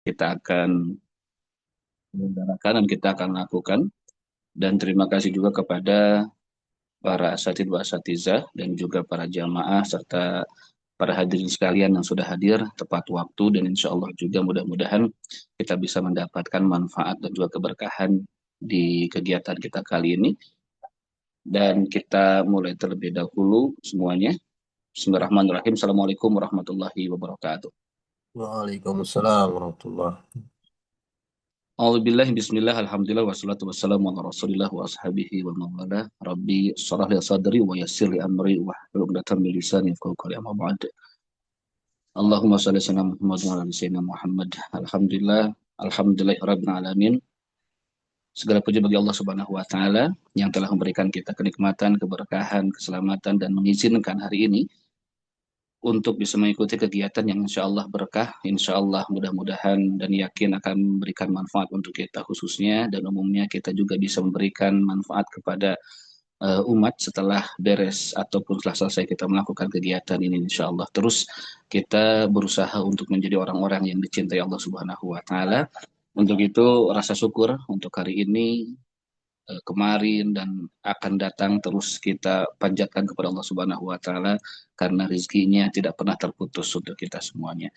kita akan menyelenggarakan dan kita akan lakukan. Dan terima kasih juga kepada para asatidz wa asatizah dan juga para jamaah serta para hadirin sekalian yang sudah hadir tepat waktu, dan insya Allah juga mudah-mudahan kita bisa mendapatkan manfaat dan juga keberkahan di kegiatan kita kali ini. Dan kita mulai terlebih dahulu semuanya. Bismillahirrahmanirrahim. Assalamualaikum warahmatullahi wabarakatuh. Waalaikumsalam warahmatullah. A'udzubillahi bismillah alhamdulillah wassalatu wassalamu ala rasulillah wa ashabihi wa mawala. Rabbi syrah li sadri wa yassir li amri wa hlul 'uqdatam min lisani yafqahu qawli, amma ba'd. Allahumma shalli ala Muhammad wa ala ali sayyidina Muhammad. Alhamdulillah, alhamdulillahirabbil alamin. Segala puji bagi Allah Subhanahu wa taala yang telah memberikan kita kenikmatan, keberkahan, keselamatan dan mengizinkan hari ini untuk bisa mengikuti kegiatan yang insya Allah berkah, insya Allah mudah-mudahan dan yakin akan memberikan manfaat untuk kita khususnya, dan umumnya kita juga bisa memberikan manfaat kepada umat setelah beres ataupun setelah selesai kita melakukan kegiatan ini insya Allah. Terus kita berusaha untuk menjadi orang-orang yang dicintai Allah Subhanahu wa taala. Untuk itu rasa syukur untuk hari ini, kemarin dan akan datang terus kita panjatkan kepada Allah Subhanahu wa taala karena rezekinya tidak pernah terputus untuk kita semuanya.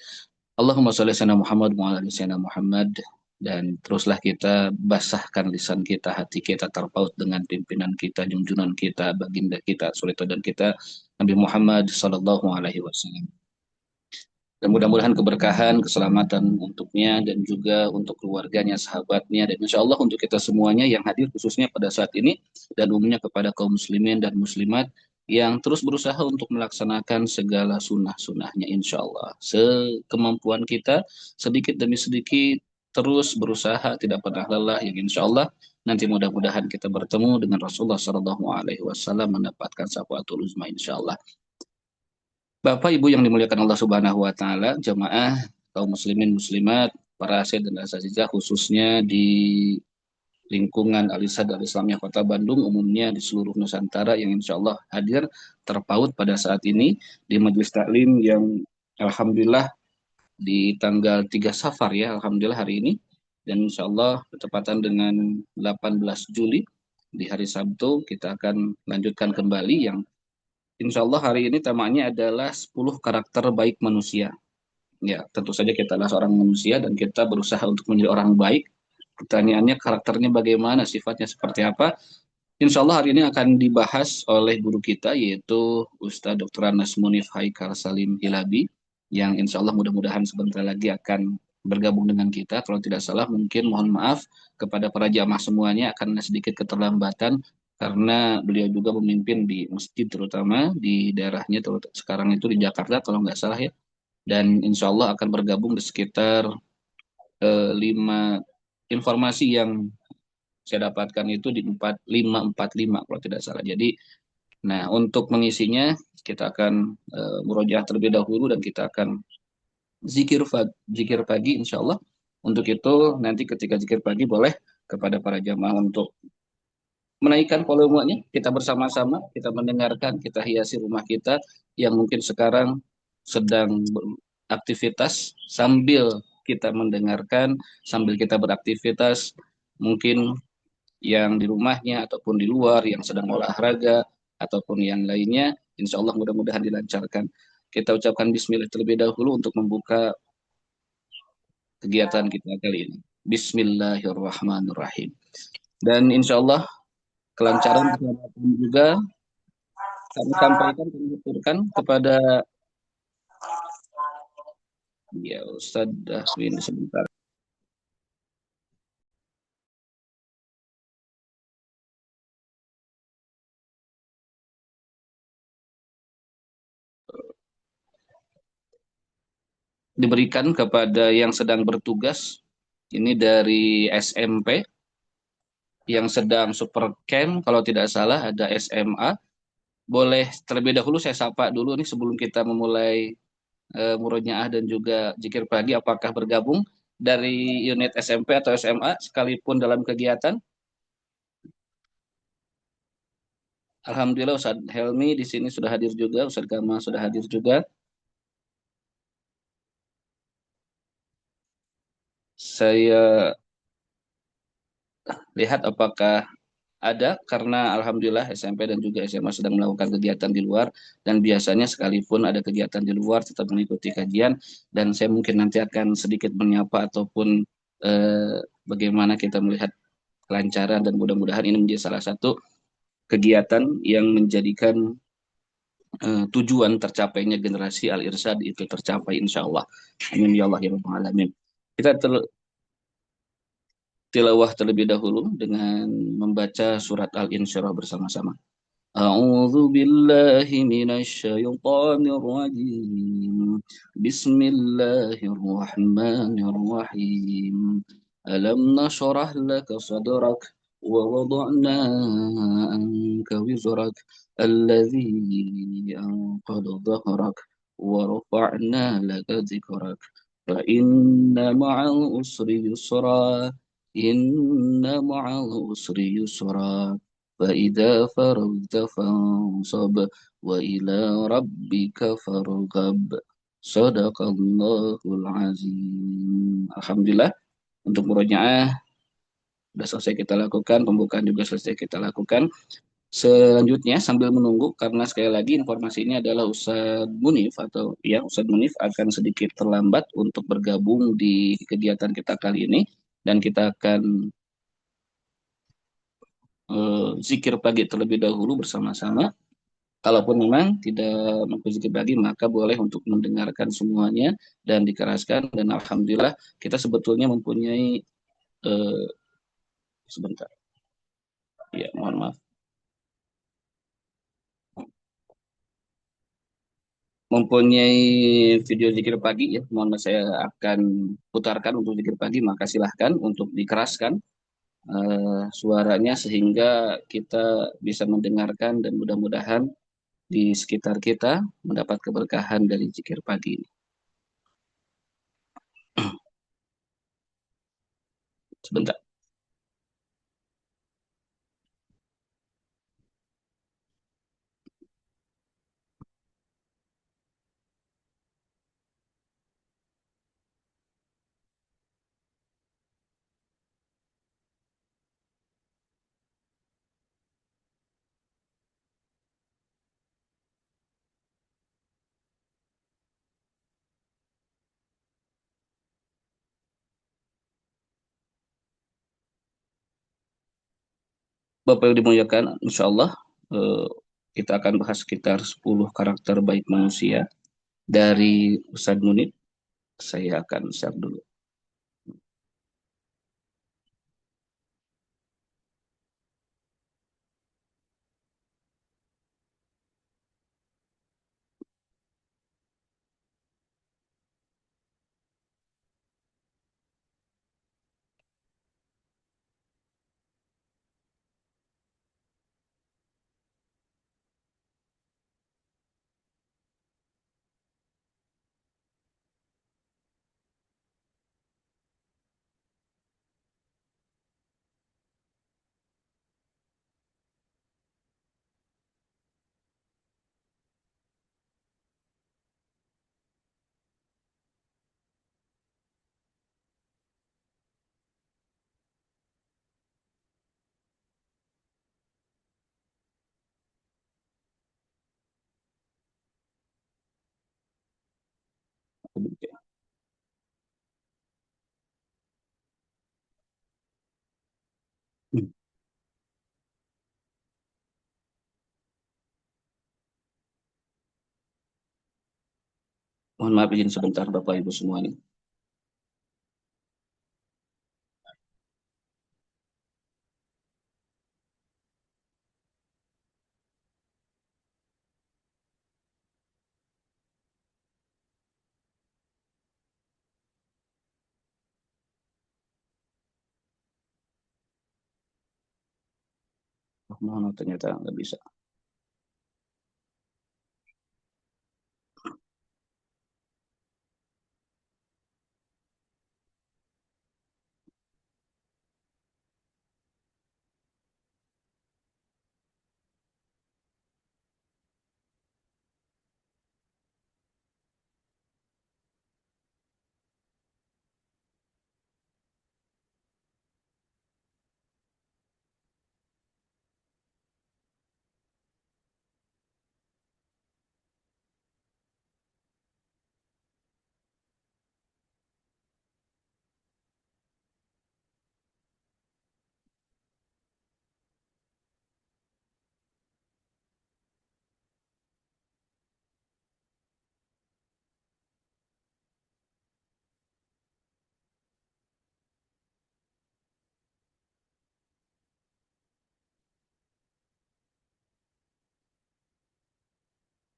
Allahumma shalli ala Muhammad wa ala ali sayyidina Muhammad. Dan teruslah kita basahkan lisan kita, hati kita terpaut dengan pimpinan kita, junjungan kita, baginda kita, suri dan kita, Nabi Muhammad sallallahu alaihi wasallam. Dan mudah-mudahan keberkahan, keselamatan untuknya dan juga untuk keluarganya, sahabatnya, dan insya Allah untuk kita semuanya yang hadir khususnya pada saat ini, dan umumnya kepada kaum muslimin dan muslimat yang terus berusaha untuk melaksanakan segala sunnah-sunnahnya insya Allah. Sekemampuan kita, sedikit demi sedikit, terus berusaha, tidak pernah lelah, yang insya Allah nanti mudah-mudahan kita bertemu dengan Rasulullah Shallallahu Alaihi Wasallam mendapatkan syafatul uzma insya Allah. Bapak Ibu yang dimuliakan Allah Subhanahu wa taala, jamaah kaum muslimin muslimat, para asyid dan asatizah khususnya di lingkungan Alisad dan Islamiyah Kota Bandung, umumnya di seluruh Nusantara yang insya Allah hadir terpaut pada saat ini di majelis taklim yang alhamdulillah di tanggal 3 Safar ya, alhamdulillah hari ini, dan insya Allah bertepatan dengan 18 Juli di hari Sabtu kita akan lanjutkan kembali yang insya Allah hari ini temanya adalah 10 karakter baik manusia. Ya, tentu saja kita adalah seorang manusia dan kita berusaha untuk menjadi orang baik. Pertanyaannya karakternya bagaimana, sifatnya seperti apa? Insya Allah hari ini akan dibahas oleh guru kita yaitu Ustadz Dr. Anas Munif Haikal Salim Hilabi yang insya Allah mudah-mudahan sebentar lagi akan bergabung dengan kita. Kalau tidak salah mungkin mohon maaf kepada para jamaah semuanya akan sedikit keterlambatan karena beliau juga memimpin di masjid terutama di daerahnya sekarang itu di Jakarta kalau nggak salah ya, dan insya Allah akan bergabung di sekitar 5 informasi yang saya dapatkan itu di 4545 kalau tidak salah. Jadi, nah untuk mengisinya kita akan murojaah terlebih dahulu dan kita akan zikir pagi insya Allah. Untuk itu nanti ketika zikir pagi boleh kepada para jamaah untuk menaikkan volumenya, kita bersama-sama, kita mendengarkan, kita hiasi rumah kita yang mungkin sekarang sedang beraktivitas sambil kita mendengarkan, sambil kita beraktivitas, mungkin yang di rumahnya ataupun di luar, yang sedang olahraga, ataupun yang lainnya, insya Allah mudah-mudahan dilancarkan. Kita ucapkan bismillah terlebih dahulu untuk membuka kegiatan kita kali ini. Bismillahirrahmanirrahim. Dan insya Allah kelancaran keselamatan juga kami sampaikan, kami tuturkan kepada ya Ustadz Dahwin sebentar. Diberikan kepada yang sedang bertugas, ini dari SMP, yang sedang super camp, kalau tidak salah ada SMA. Boleh terlebih dahulu saya sapa dulu nih sebelum kita memulai murojaah dan juga zikir pagi, apakah bergabung dari unit SMP atau SMA sekalipun dalam kegiatan? Alhamdulillah Ustadz Helmi di sini sudah hadir juga, Ustadz Gama sudah hadir juga. saya lihat apakah ada, karena alhamdulillah SMP dan juga SMA sedang melakukan kegiatan di luar, dan biasanya sekalipun ada kegiatan di luar tetap mengikuti kajian. Dan saya mungkin nanti akan sedikit menyapa ataupun bagaimana kita melihat kelancaran, dan mudah-mudahan ini menjadi salah satu kegiatan yang menjadikan tujuan tercapainya generasi Al-Irsyad itu tercapai insya Allah. Amin ya Allah ya Rabbal Alamin. Kita tilawah terlebih dahulu dengan membaca surat Al-Insyirah bersama-sama. أعوذ بالله من الشيطان الرجيم بسم الله الرحمن الرحيم ألم نشرح لك صدرك ووضعنا عنك وزرك الذي أنقض ظهرك ورفعنا لك ذكرك فإن مع العسر يسرا إن مع العسر يسرا فإذا فرغت فانصب وإلى ربك فارغب Sadaqallahul azim. Alhamdulillah, untuk murojaah sudah selesai kita lakukan, pembukaan juga selesai kita lakukan. Selanjutnya sambil menunggu, karena sekali lagi informasi ini adalah Ustadz Munif, atau ya Ustadz Munif akan sedikit terlambat untuk bergabung di kegiatan kita kali ini, dan kita akan zikir pagi terlebih dahulu bersama-sama. Kalaupun memang tidak mampu zikir pagi, maka boleh untuk mendengarkan semuanya dan dikeraskan. Dan alhamdulillah kita sebetulnya mempunyai eh, sebentar, ya mohon maaf, mempunyai video zikir pagi ya. Mohon maaf, saya akan putarkan untuk zikir pagi, maka silahkan untuk dikeraskan suaranya sehingga kita bisa mendengarkan, dan mudah-mudahan di sekitar kita mendapat keberkahan dari zikir pagi ini. Sebentar. Bapak yang dimuliakan, insya Allah eh, kita akan bahas sekitar 10 karakter baik manusia dari Ustadz Munib. Saya akan share dulu. Mohon maaf izin sebentar Bapak Ibu semuanya. Oh, mohon maaf, ternyata nggak bisa.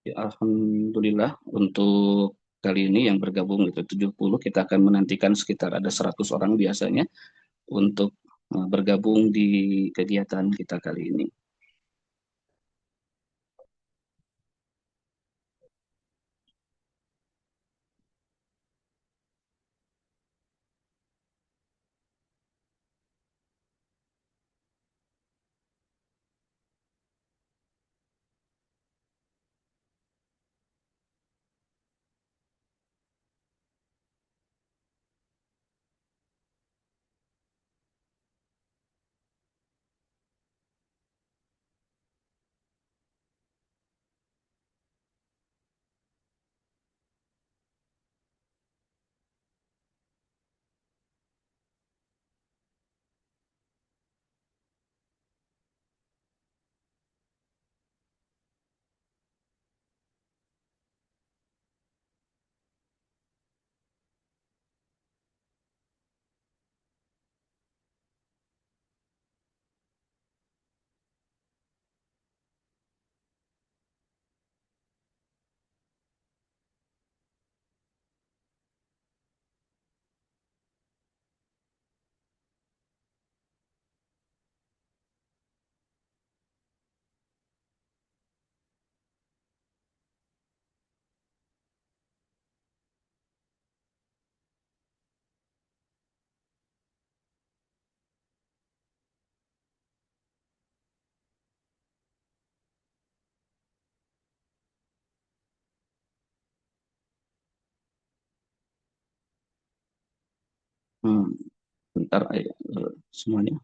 Ya, Alhamdulillah untuk kali ini yang bergabung itu 70, kita akan menantikan sekitar ada 100 orang biasanya untuk bergabung di kegiatan kita kali ini. Hmm, Bentar aja semuanya.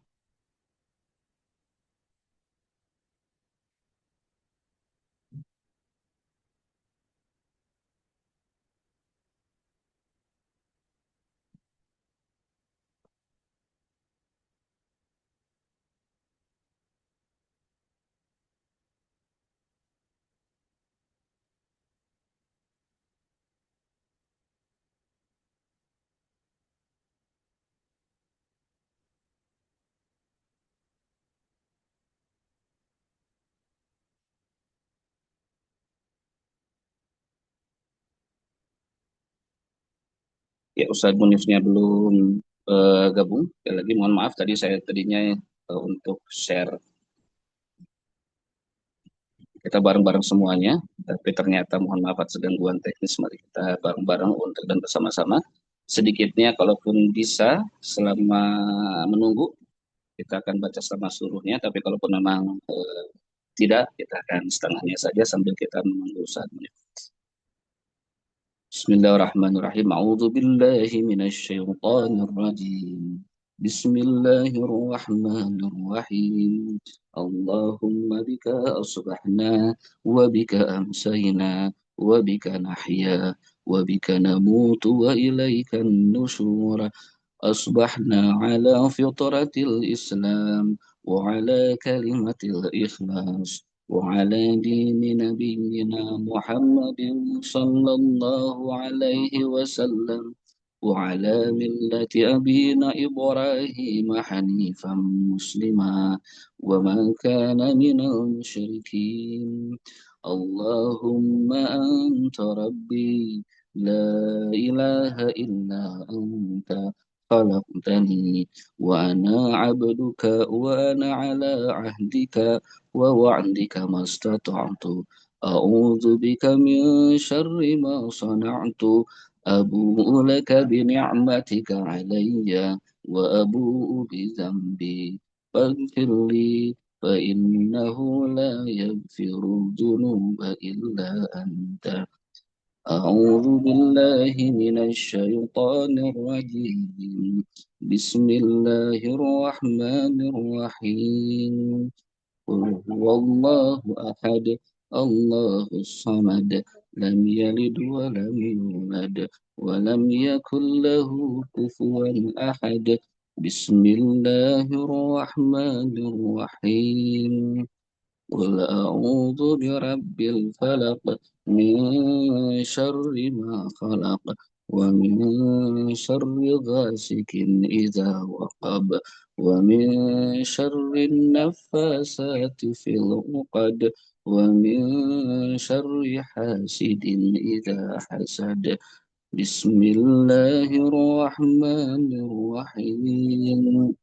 Ya, Ustadz Munifnya belum gabung. Sekali lagi mohon maaf tadi saya tadinya untuk share kita bareng-bareng semuanya, tapi ternyata mohon maaf atas gangguan teknis. Mari kita bareng-bareng untuk dan bersama-sama. Sedikitnya, kalaupun bisa, selama menunggu, kita akan baca sama seluruhnya. Tapi kalaupun memang tidak, kita akan setengahnya saja sambil kita menunggu saat menit. Bismillahirrahmanirrahim. A'udzu billahi minasyaitonir rajim. Bismillahirrahmanirrahim. Allahumma bika asbahna wa bika amsayna wa bika nahya wa bika namutu wa ilaikan nusyur. أصبحنا على فطرة الإسلام وعلى كلمة الإخلاص وعلى دين نبينا محمد صلى الله عليه وسلم وعلى ملة أبينا إبراهيم حنيفا مسلما وما كان من المشركين اللهم أنت ربي لا إله إلا أنت خلقتني وأنا عبدك وأنا على عهدك ووعدك ما استطعت أعوذ بك من شر ما صنعت أبوء لك بنعمتك علي وأبوء بذنبي فاغفر لي فإنه لا يغفر الذنوب إلا أنت أعوذ بالله من الشيطان الرجيم بسم الله الرحمن الرحيم قل هو الله أحد الله الصمد لم يلد ولم يولد ولم يكن له كفوا أحد بسم الله الرحمن الرحيم قل أعوذ برب الفلق من شر ما خلق ومن شر غاسق إذا وقب ومن شر النفاسات في العقد ومن شر حاسد إذا حسد بسم الله الرحمن الرحيم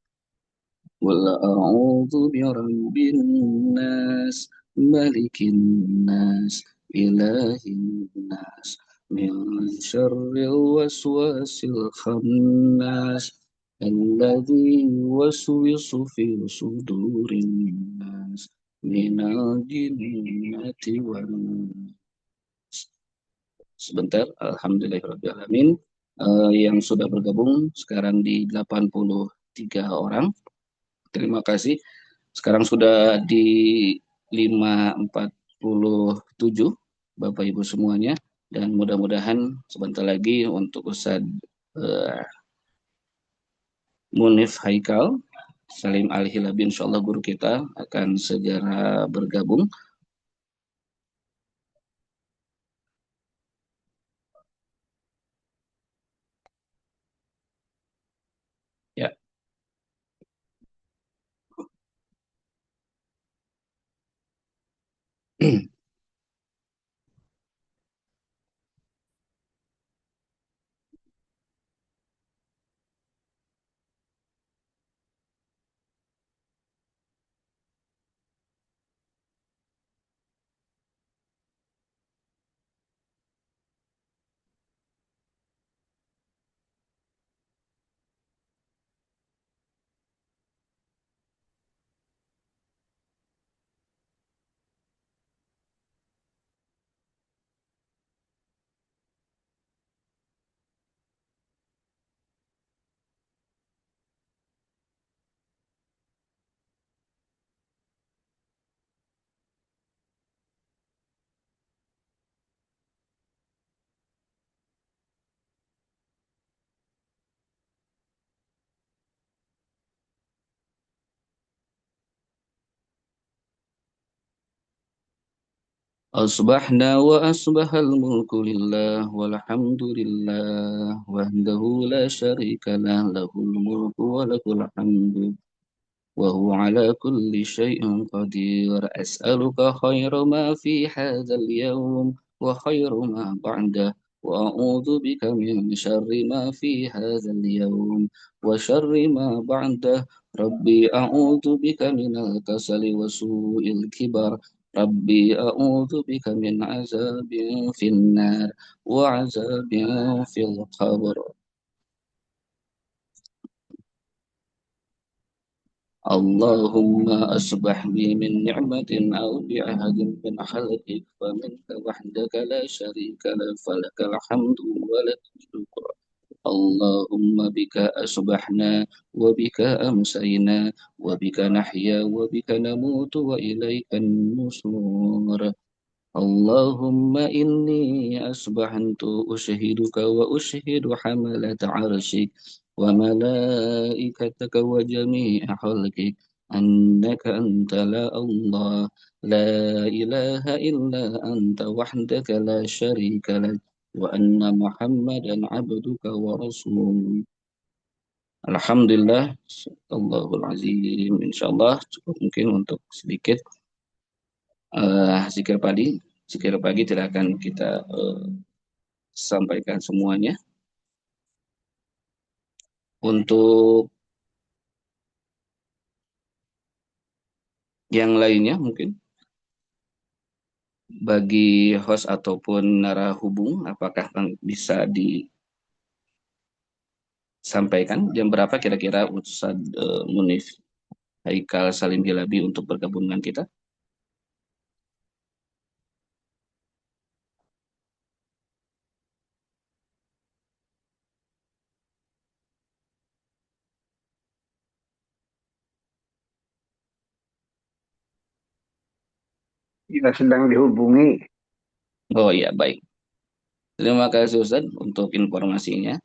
قل أعوذ برب الناس ملك الناس إله الناس من شر الوسواس الخناس الذي يوسوس في صدور الناس من الجنة والناس. Sebentar, Alhamdulillahirrahmanirrahim. Yang sudah bergabung sekarang di 83 orang. Terima kasih. Sekarang sudah di 547 Bapak Ibu semuanya. Dan mudah-mudahan sebentar lagi untuk Ustadz eh, Munif Haikal, Salim Al-Hilabi, insya Allah guru kita akan segera bergabung. Ya. أصبحنا وأصبح الملك لله والحمد لله وحده لا شريك له له الملك وله الحمد وهو على كل شيء قدير أسألك خير ما في هذا اليوم وخير ما بعده وأعوذ بك من شر ما في هذا اليوم وشر ما بعده ربي أعوذ بك من الكسل وسوء الكبر ربي أعوذ بك من عذاب في النار وعذاب في القبر اللهم أصبح بي من نعمة أو بعهد من خلقك فمنك وحدك لا شريك لك فلك الحمد ولك الشكر اللهم بك أصبحنا وبك أمسينا وبك نحيا وبك نموت وإليك النشور اللهم إني أصبحت أشهدك وأشهد حملة عرشك وملائكتك وجميع خلقك أنك أنت لا الله لا إله إلا أنت وحدك لا شريك لك وأن محمدا عبدك ورسولك Alhamdulillah, Allahul Azim, insya Allah cukup mungkin untuk sedikit zikir pagi. Zikir pagi tidak akan kita sampaikan semuanya. Untuk yang lainnya mungkin bagi host ataupun narahubung, apakah bisa disampaikan jam berapa kira-kira Ustaz Munif Haikal Salim Gilabi untuk bergabung dengan kita? Jika sedang dihubungi. Oh iya, baik. Terima kasih Ustaz untuk informasinya.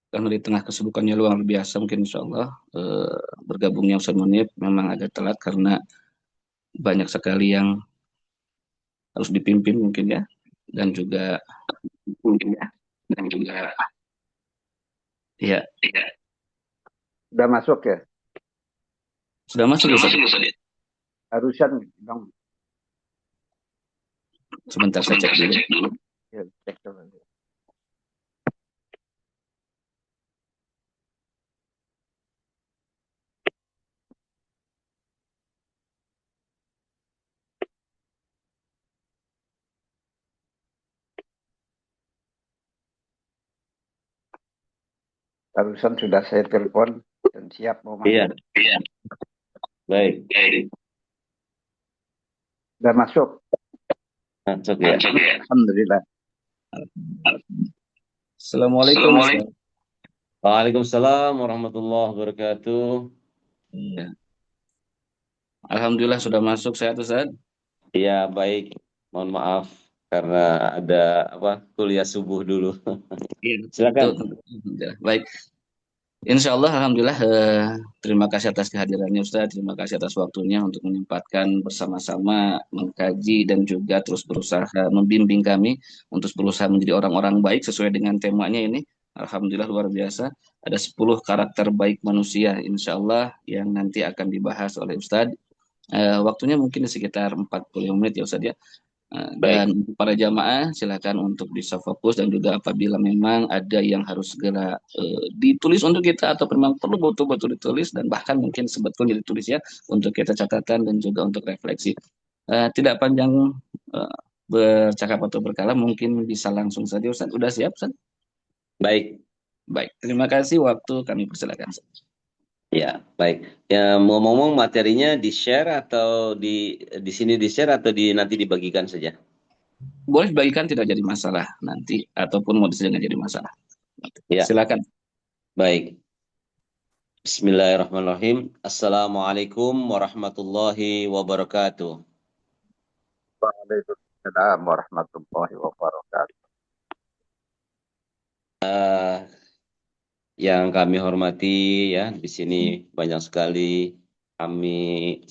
Karena di tengah kesibukannya luar biasa, mungkin insya Allah bergabungnya Ustaz Munib memang agak telat karena banyak sekali yang harus dipimpin mungkin ya, dan juga mungkin ya, dan juga ya Udah masuk ya? sudah masuk Ustaz. Harusan dong. Sebentar saya cek dulu. Ya, cek dulu. Harusan sudah saya telepon dan siap mau masuk. Iya. Baik. Udah masuk. Masuk ya. Alhamdulillah. Assalamualaikum Ustaz. Waalaikumsalam warahmatullahi wabarakatuh. Iya. Alhamdulillah sudah masuk, sehat Ustaz. Iya, baik. Mohon maaf karena ada kuliah subuh dulu. Iya, Silakan. Baik. Insya Allah, Alhamdulillah, terima kasih atas kehadirannya Ustaz, terima kasih atas waktunya untuk menyempatkan bersama-sama mengkaji dan juga terus berusaha membimbing kami untuk berusaha menjadi orang-orang baik sesuai dengan temanya ini. Alhamdulillah luar biasa, ada 10 karakter baik manusia, insya Allah yang nanti akan dibahas oleh Ustaz. Waktunya mungkin sekitar 45 menit ya Ustaz ya. Dan untuk para jamaah silakan untuk bisa fokus dan juga apabila memang ada yang harus segera ditulis untuk kita atau memang perlu betul-betul ditulis dan bahkan mungkin sebetulnya ditulis ya untuk kita catatan dan juga untuk refleksi. Tidak panjang bercakap atau berkalam, mungkin bisa langsung saja Ustaz. Udah siap Ustaz? Baik. Baik, terima kasih, waktu kami persilakan. Ya, baik. Ya, ngomong-ngomong materinya di-share atau di sini di-share atau nanti dibagikan saja? Boleh dibagikan, tidak jadi masalah nanti, ataupun mau tidak jadi masalah. Ya. Silakan. Baik. Bismillahirrahmanirrahim. Assalamualaikum warahmatullahi wabarakatuh. Waalaikumsalam warahmatullahi wabarakatuh. Yang kami hormati ya, di sini banyak sekali kami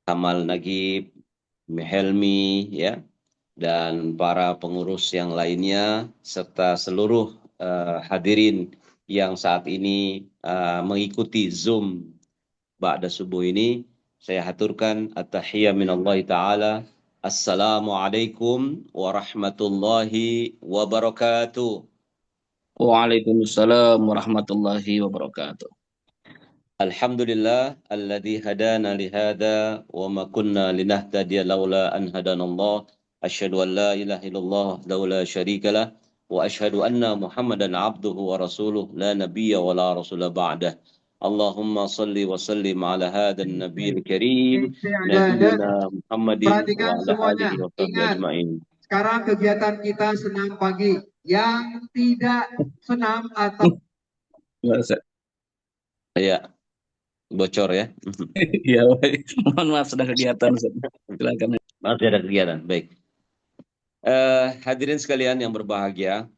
Kamal Nagib, Helmi ya, dan para pengurus yang lainnya serta seluruh hadirin yang saat ini mengikuti Zoom ba'da subuh ini. Saya haturkan at-tahiyya minallahi ta'ala. Assalamualaikum warahmatullahi wabarakatuh. Waalaikumsalam warahmatullahi wabarakatuh. Alhamdulillah alladzi hadana lihada wa ma kunna linahtadiya laula an hadanallah. Asyhadu an la ilaha illallah la syarika lah wa asyhadu anna Muhammadan abduhu wa rasuluh la nabiyya wa la rasula ba'dah. Allahumma salli wa sallim ala hadan nabiyil karim nabiyyina Muhammadin wa ala alihi wa sahbihi ajmain. Sekarang kegiatan kita senam pagi. Yang tidak senam atau ya bocor ya. Iya, mohon maaf sedang kegiatan. Silakan. Maaf ada kegiatan. Baik. Hadirin sekalian yang berbahagia,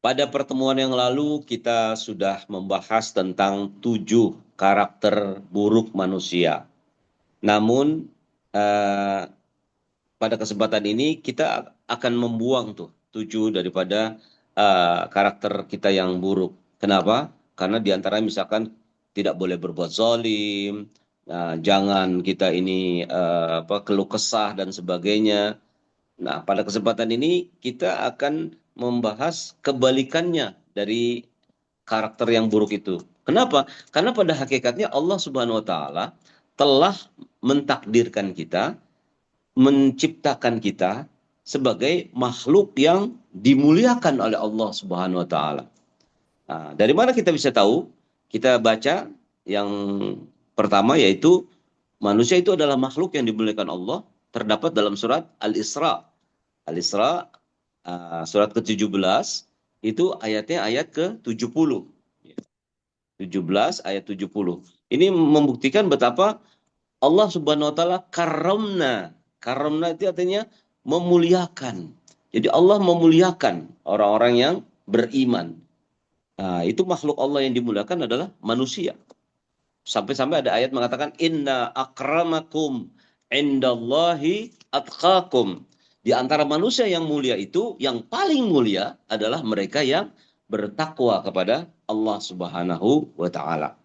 pada pertemuan yang lalu kita sudah membahas tentang 7 karakter buruk manusia. Namun pada kesempatan ini kita akan membuang 7 daripada karakter kita yang buruk. Kenapa? Karena diantara misalkan tidak boleh berbuat zalim, jangan kita ini keluh kesah dan sebagainya. Nah, pada kesempatan ini kita akan membahas kebalikannya dari karakter yang buruk itu. Kenapa? Karena pada hakikatnya Allah Subhanahu wa taala telah mentakdirkan kita, menciptakan kita sebagai makhluk yang dimuliakan oleh Allah Subhanahu wa taala. Nah, dari mana kita bisa tahu? Kita baca yang pertama, yaitu manusia itu adalah makhluk yang dimuliakan Allah, terdapat dalam surat Al-Isra. Al-Isra surat ke-17 itu ayatnya ayat ke-70. 17 ayat 70. Ini membuktikan betapa Allah Subhanahu wa taala karamna. Karamna itu artinya memuliakan. Jadi Allah memuliakan orang-orang yang beriman. Nah, itu makhluk Allah yang dimuliakan adalah manusia. Sampai-sampai ada ayat mengatakan inna akramakum indallahi atqakum. Di antara manusia yang mulia itu, yang paling mulia adalah mereka yang bertakwa kepada Allah Subhanahu wa taala.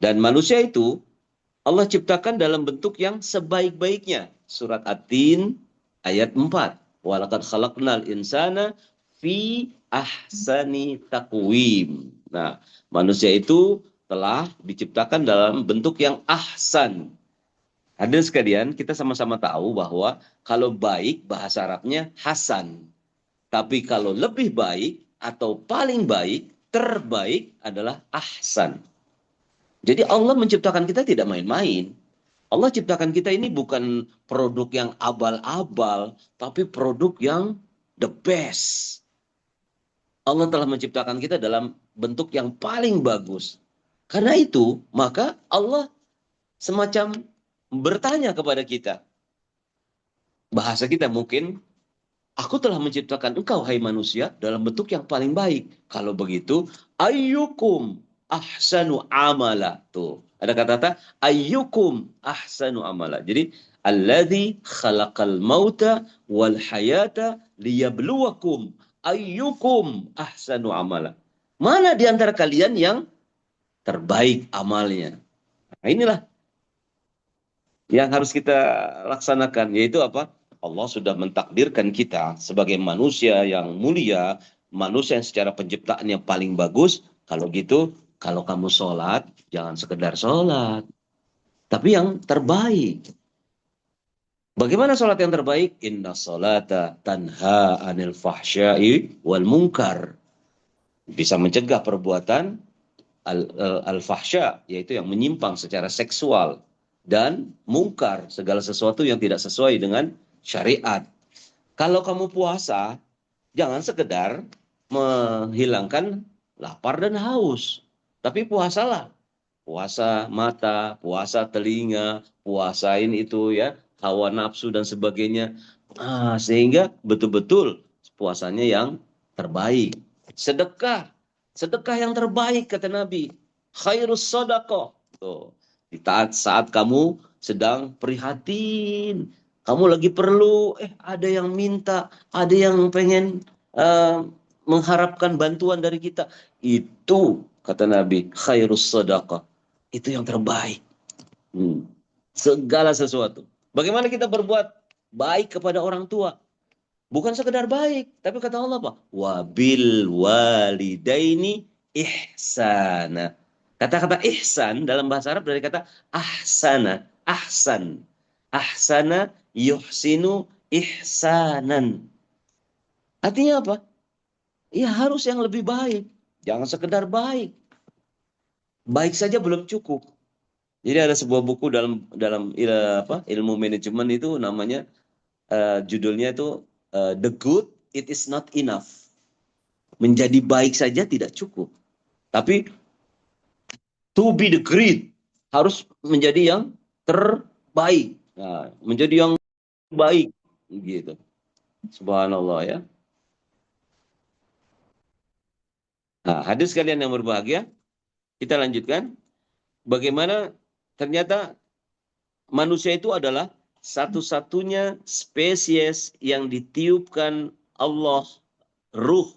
Dan manusia itu Allah ciptakan dalam bentuk yang sebaik-baiknya. Surat At-Tin ayat 4. Walaqad khalaqnal insana fi ahsani taqwim. Nah, manusia itu telah diciptakan dalam bentuk yang ahsan. Hadirin sekalian, kita sama-sama tahu bahwa kalau baik bahasa Arabnya hasan. Tapi kalau lebih baik atau paling baik, terbaik adalah ahsan. Jadi Allah menciptakan kita tidak main-main. Allah ciptakan kita ini bukan produk yang abal-abal, tapi produk yang the best. Allah telah menciptakan kita dalam bentuk yang paling bagus. Karena itu, maka Allah semacam bertanya kepada kita. Bahasa kita mungkin, aku telah menciptakan engkau, hai manusia, dalam bentuk yang paling baik. Kalau begitu, ayyukum ahsanu amala. Tuh, ada kata-kata ayyukum ahsanu amala. Jadi alladzi khalaqal mauta wal hayata liyabluwakum ayyukum ahsanu amala. Mana di antara kalian yang terbaik amalnya? Nah, inilah yang harus kita laksanakan, yaitu apa? Allah sudah mentakdirkan kita sebagai manusia yang mulia, manusia yang secara penciptaan yang paling bagus. Kalau gitu, kalau kamu sholat, jangan sekedar sholat, tapi yang terbaik. Bagaimana sholat yang terbaik? Inna sholata tanha anil fahsyai wal munkar. Bisa mencegah perbuatan al-fahsya, yaitu yang menyimpang secara seksual, dan mungkar, segala sesuatu yang tidak sesuai dengan syariat. Kalau kamu puasa, jangan sekedar menghilangkan lapar dan haus, tapi puasalah. Puasa mata, puasa telinga, puasain itu ya, hawa nafsu dan sebagainya. Sehingga betul-betul puasanya yang terbaik. Sedekah. Sedekah yang terbaik, kata Nabi. Khairus sadaqah. Tuh. Di saat kamu sedang prihatin, kamu lagi perlu, ada yang minta, ada yang pengen mengharapkan bantuan dari kita. Itu, kata Nabi, khairus sadaqah. Itu yang terbaik. Segala sesuatu. Bagaimana kita berbuat baik kepada orang tua? Bukan sekedar baik, tapi kata Allah apa? Wabil walidaini ihsana. Kata-kata ihsan dalam bahasa Arab dari kata ahsana, ahsan. Ahsana yuhsinu ihsanan. Artinya apa? Ya harus yang lebih baik. Jangan sekedar baik. Baik saja belum cukup. Jadi ada sebuah buku dalam ilmu manajemen itu namanya judulnya itu The Good It Is Not Enough. Menjadi baik saja tidak cukup. Tapi to be the great harus menjadi yang terbaik. Nah, menjadi yang baik gitu. Subhanallah ya. Nah, hadis kalian yang berbahagia, kita lanjutkan. Bagaimana ternyata manusia itu adalah satu-satunya spesies yang ditiupkan Allah ruh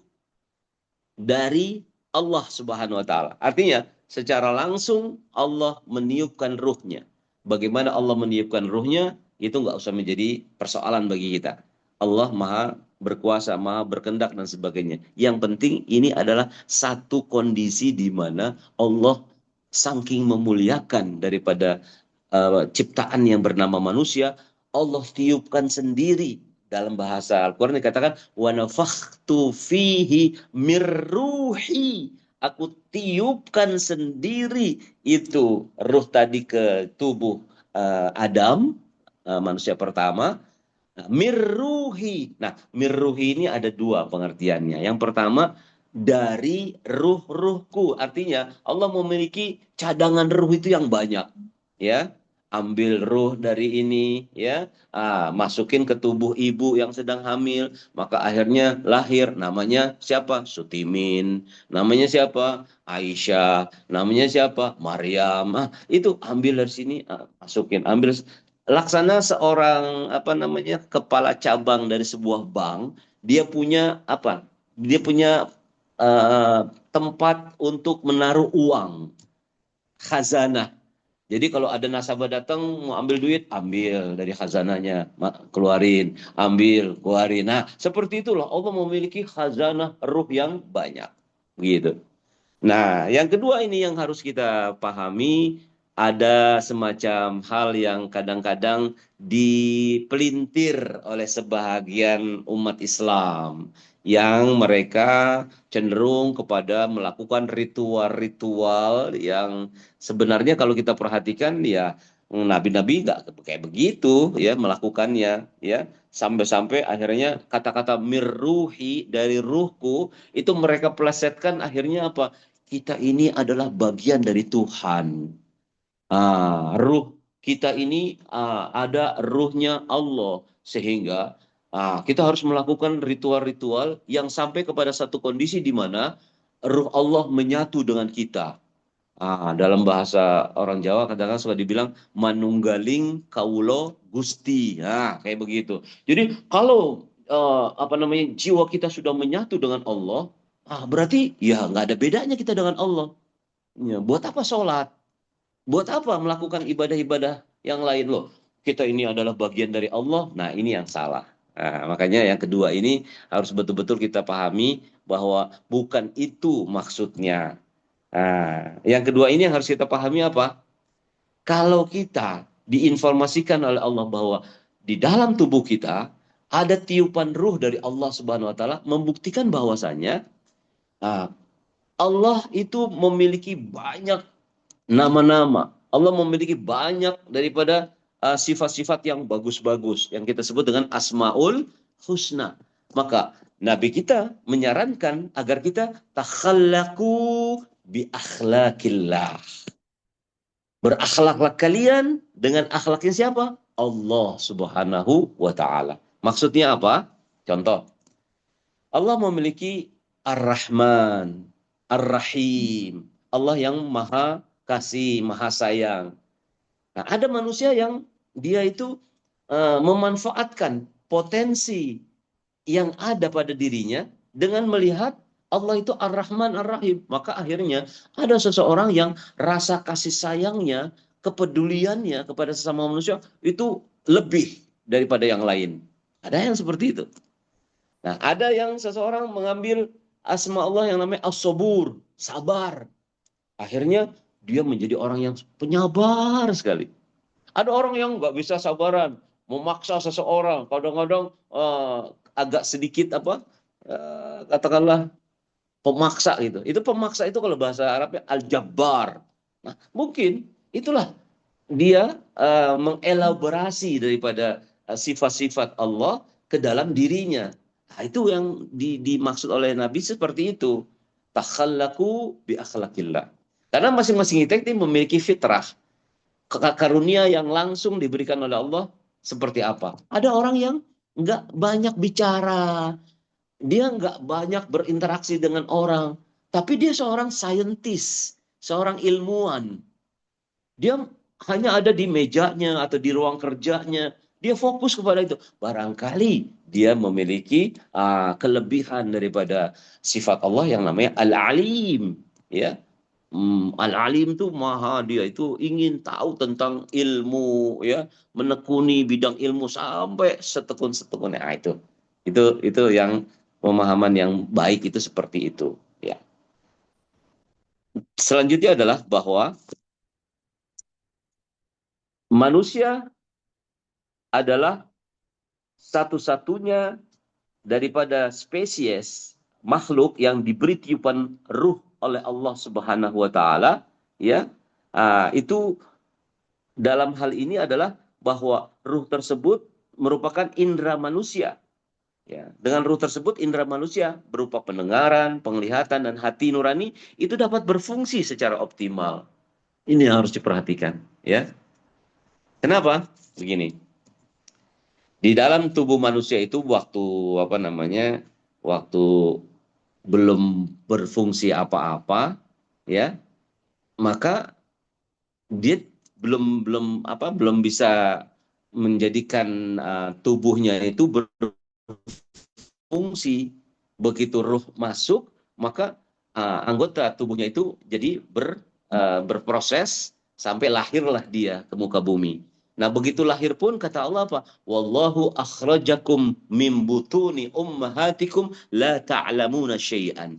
dari Allah Subhanahu wa taala. Artinya secara langsung Allah meniupkan ruhnya. Bagaimana Allah meniupkan ruhnya itu nggak usah menjadi persoalan bagi kita. Allah maha berkuasa, maha berkehendak dan sebagainya. Yang penting ini adalah satu kondisi di mana Allah saking memuliakan daripada ciptaan yang bernama manusia, Allah tiupkan sendiri. Dalam bahasa Al-Quran dikatakan wa nafakhtu fihi mir ruhi. aku tiupkan sendiri itu ruh tadi ke tubuh Adam, manusia pertama. Nah, mirruhi. Nah, mirruhi ini ada dua pengertiannya. Yang pertama, dari ruh-ruhku. Artinya Allah memiliki cadangan ruh itu yang banyak. Ya, ambil ruh dari ini, ya, masukin ke tubuh ibu yang sedang hamil, maka akhirnya lahir. Namanya siapa? Sutimin. Namanya siapa? Aisyah. Namanya siapa? Maryam. Itu ambil dari sini, masukin. Ambil laksana seorang apa namanya kepala cabang dari sebuah bank, dia punya apa? Dia punya tempat untuk menaruh uang, khazanah. Jadi kalau ada nasabah datang mau ambil duit, ambil dari khazanahnya, keluarin, ambil, keluarin. Nah, seperti itulah Allah memiliki khazanah ruh yang banyak. Gitu. Nah, yang kedua ini yang harus kita pahami, ada semacam hal yang kadang-kadang dipelintir oleh sebahagian umat Islam yang mereka cenderung kepada melakukan ritual-ritual yang sebenarnya kalau kita perhatikan ya nabi-nabi nggak kayak begitu ya melakukannya ya sampai-sampai akhirnya kata-kata mirruhi dari ruhku itu mereka plesetkan akhirnya apa? Kita ini adalah bagian dari Tuhan. Ruh kita ini ada ruhnya Allah. Sehingga kita harus melakukan ritual-ritual yang sampai kepada satu kondisi di mana ruh Allah menyatu dengan kita. Dalam bahasa orang Jawa kadang-kadang suka dibilang manunggaling kaulo gusti. Kayak begitu. Jadi kalau apa namanya jiwa kita sudah menyatu dengan Allah, berarti ya nggak ada bedanya kita dengan Allah. Ya, buat apa sholat? Buat apa melakukan ibadah-ibadah yang lain loh? Kita ini adalah bagian dari Allah. Nah, ini yang salah. Makanya yang kedua ini harus betul-betul kita pahami bahwa bukan itu maksudnya. Yang kedua ini yang harus kita pahami apa? Kalau kita diinformasikan oleh Allah bahwa di dalam tubuh kita ada tiupan ruh dari Allah Subhanahu wa taala membuktikan bahwasanya Allah itu memiliki banyak nama-nama. Allah memiliki banyak daripada sifat-sifat yang bagus-bagus yang kita sebut dengan Asmaul Husna. Maka Nabi kita menyarankan agar kita takhallaku bi akhlakillah. Berakhlaklah kalian dengan akhlaknya siapa? Allah Subhanahu wa taala. Maksudnya apa? Contoh. Allah memiliki Ar-Rahman, Ar-Rahim. Allah yang maha kasih, maha sayang. Nah, ada manusia yang dia itu memanfaatkan potensi yang ada pada dirinya dengan melihat Allah itu Ar-Rahman Ar-Rahim. Maka akhirnya ada seseorang yang rasa kasih sayangnya, kepeduliannya kepada sesama manusia itu lebih daripada yang lain. Ada yang seperti itu. Nah, ada yang seseorang mengambil asma Allah yang namanya As-Sabur, sabar. Akhirnya dia menjadi orang yang penyabar sekali. Ada orang yang nggak bisa sabaran, memaksa seseorang, kadang-kadang agak sedikit katakanlah pemaksa gitu. Itu pemaksa itu kalau bahasa Arabnya al-jabbar. Nah, mungkin itulah dia mengelaborasi daripada sifat-sifat Allah ke dalam dirinya. Nah, itu yang dimaksud oleh Nabi seperti itu. Takhallaku bi akhlakillah. Karena masing-masing kita ini memiliki fitrah. Karunia yang langsung diberikan oleh Allah seperti apa. Ada orang yang nggak banyak bicara. Dia nggak banyak berinteraksi dengan orang. Tapi dia seorang saintis. Seorang ilmuwan. Dia hanya ada di mejanya atau di ruang kerjanya. Dia fokus kepada itu. Barangkali dia memiliki kelebihan daripada sifat Allah yang namanya Al-Alim. Ya, Al-Alim itu maha, dia itu ingin tahu tentang ilmu, ya, menekuni bidang ilmu sampai setekun-setekunnya. Itu yang pemahaman yang baik itu seperti itu. Ya. Selanjutnya adalah bahwa manusia adalah satu-satunya daripada spesies makhluk yang diberi tiupan ruh oleh Allah Subhanahu wa taala, ya. Itu dalam hal ini adalah bahwa ruh tersebut merupakan indera manusia. Ya, dengan ruh tersebut indera manusia berupa pendengaran, penglihatan dan hati nurani itu dapat berfungsi secara optimal. Ini yang harus diperhatikan, ya. Kenapa? Begini. Di dalam tubuh manusia itu waktu belum berfungsi apa-apa, ya, maka dia belum bisa menjadikan tubuhnya itu berfungsi. Begitu ruh masuk, maka anggota tubuhnya itu jadi berproses sampai lahirlah dia ke muka bumi. Nah, begitu lahir pun kata Allah apa? Wallahu akhrajakum min butuni ummahatikum la ta'lamuna syai'an.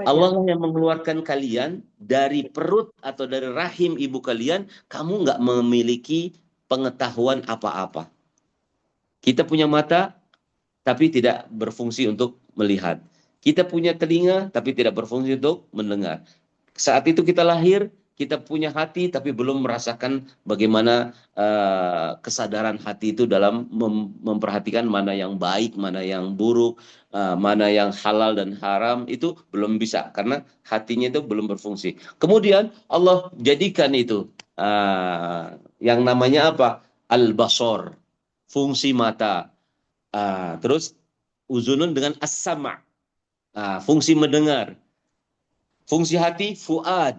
Allah yang mengeluarkan kalian dari perut atau dari rahim ibu kalian, kamu nggak memiliki pengetahuan apa-apa. Kita punya mata, tapi tidak berfungsi untuk melihat. Kita punya telinga, tapi tidak berfungsi untuk mendengar. Saat itu kita lahir, kita punya hati, tapi belum merasakan bagaimana kesadaran hati itu dalam memperhatikan mana yang baik, mana yang buruk, mana yang halal dan haram, itu belum bisa, karena hatinya itu belum berfungsi. Kemudian Allah jadikan itu, yang namanya apa? Al-basor, fungsi mata. Terus uzunun dengan as-sama', fungsi mendengar. Fungsi hati, fuad.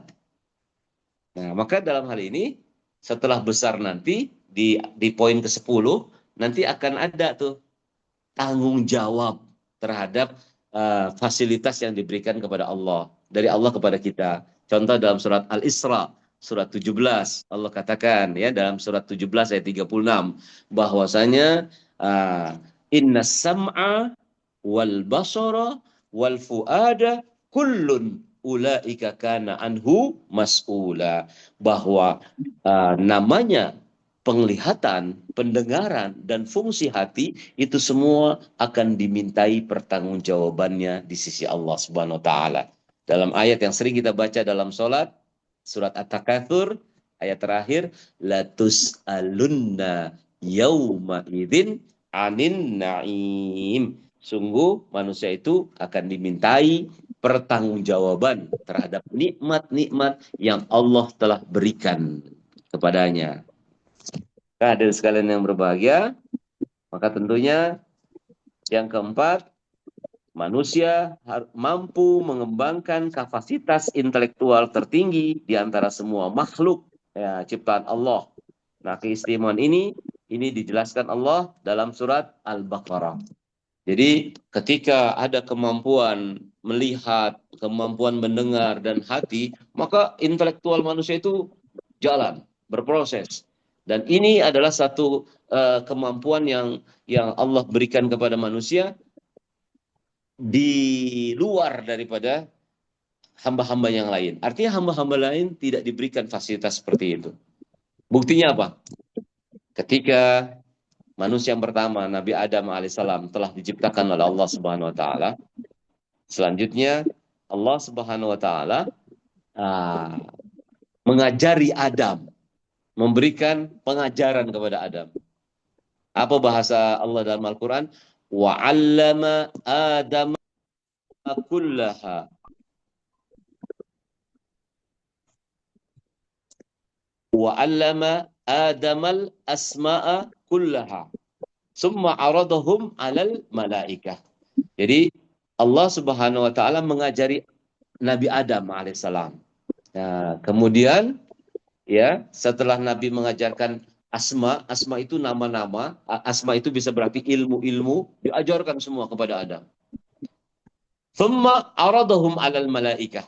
Nah, maka dalam hal ini, setelah besar nanti, di poin ke-10, nanti akan ada tuh tanggung jawab terhadap fasilitas yang diberikan kepada Allah. Dari Allah kepada kita. Contoh dalam surat Al-Isra, surat 17. Allah katakan, ya, dalam surat 17 ayat 36. Bahwasanya, inna sam'a wal basara wal fuada kullun ulaika kana anhu mas'ula. Bahwa namanya penglihatan, pendengaran, dan fungsi hati itu semua akan dimintai pertanggungjawabannya di sisi Allah Subhanahu wa taala. Dalam ayat yang sering kita baca dalam sholat, surat At-Takatsur, ayat terakhir, la tus'alunna yauma idzin anin na'im. Sungguh manusia itu akan dimintai pertanggungjawaban terhadap nikmat-nikmat yang Allah telah berikan kepadanya. Nah, hadirin sekalian yang berbahagia, maka tentunya yang keempat, manusia mampu mengembangkan kapasitas intelektual tertinggi di antara semua makhluk, ya, ciptaan Allah. Nah, keistimewaan ini dijelaskan Allah dalam surat Al-Baqarah. Jadi ketika ada kemampuan melihat, kemampuan mendengar, dan hati, maka intelektual manusia itu jalan, berproses. Dan ini adalah satu kemampuan yang Allah berikan kepada manusia di luar daripada hamba-hamba yang lain. Artinya hamba-hamba lain tidak diberikan fasilitas seperti itu. Buktinya apa? Ketika manusia yang pertama, Nabi Adam alaihissalam, telah diciptakan oleh Allah Subhanahu wa taala. Selanjutnya Allah Subhanahu wa taala mengajari Adam, memberikan pengajaran kepada Adam. Apa bahasa Allah dalam Al-Qur'an? Wa 'allama Adam kullaha. Wa 'allama Adamal asma'a kullaha. Summa 'aradahum 'alal malaikah. Jadi Allah Subhanahu wa taala mengajari Nabi Adam alaihissalam. Nah, kemudian, ya, setelah Nabi mengajarkan asma itu nama-nama, asma itu bisa berarti ilmu-ilmu, diajarkan semua kepada Adam. Thumma aradahum 'alal malaikah.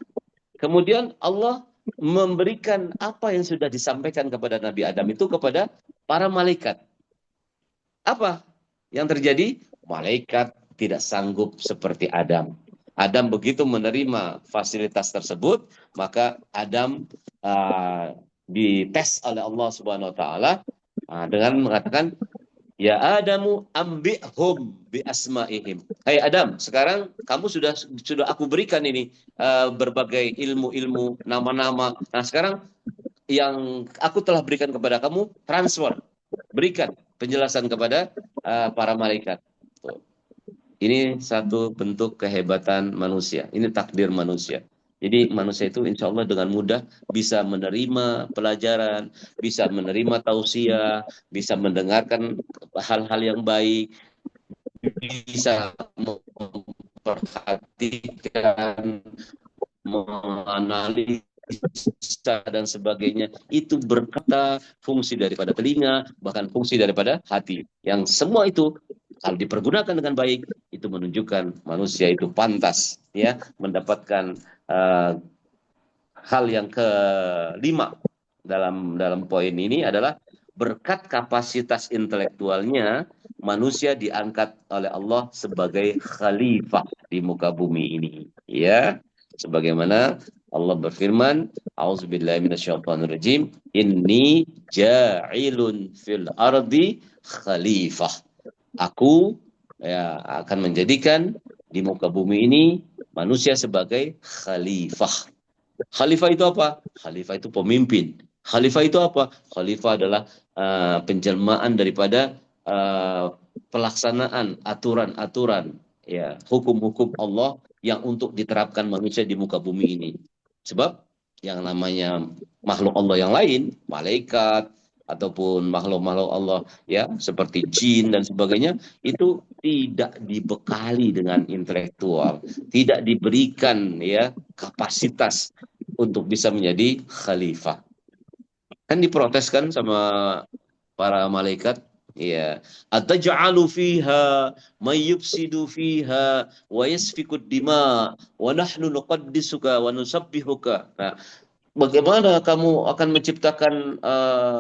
Kemudian Allah memberikan apa yang sudah disampaikan kepada Nabi Adam itu kepada para malaikat. Apa yang terjadi? Malaikat tidak sanggup seperti Adam. Adam begitu menerima fasilitas tersebut, maka Adam dites oleh Allah Subhanahu wa taala dengan mengatakan, Ya Adamu ambihum bi asma'ihim. Hai Adam, sekarang kamu sudah aku berikan ini berbagai ilmu-ilmu, nama-nama. Nah, sekarang yang aku telah berikan kepada kamu, transfer. Berikan penjelasan kepada para malaikat. Tuh. Ini satu bentuk kehebatan manusia. Ini takdir manusia. Jadi manusia itu insya Allah dengan mudah bisa menerima pelajaran, bisa menerima tausiah, bisa mendengarkan hal-hal yang baik, bisa memperhatikan, menganalisa dan sebagainya. Itu berkata fungsi daripada telinga, bahkan fungsi daripada hati. Yang semua itu kalau dipergunakan dengan baik, itu menunjukkan manusia itu pantas ya mendapatkan hal yang kelima dalam poin ini adalah berkat kapasitas intelektualnya manusia diangkat oleh Allah sebagai khalifah di muka bumi ini ya sebagaimana Allah berfirman a'udzubillahi minasyaitonirrajim inni ja'ilun fil ardi khalifah aku ya akan menjadikan di muka bumi ini manusia sebagai khalifah. Khalifah itu apa? Khalifah itu pemimpin. Khalifah itu apa? Khalifah adalah penjelmaan daripada pelaksanaan aturan-aturan ya hukum-hukum Allah yang untuk diterapkan manusia di muka bumi ini. Sebab yang namanya makhluk Allah yang lain, malaikat ataupun makhluk-makhluk Allah ya seperti jin dan sebagainya itu tidak dibekali dengan intelektual, tidak diberikan ya kapasitas untuk bisa menjadi khalifah. Kan diproteskan sama para malaikat, ya, ataj'alu fiha may yufsidu fiha wa yasfikud dima wa nahnu nuqaddisuka wa nusabbihuka. Nah, bagaimana kamu akan menciptakan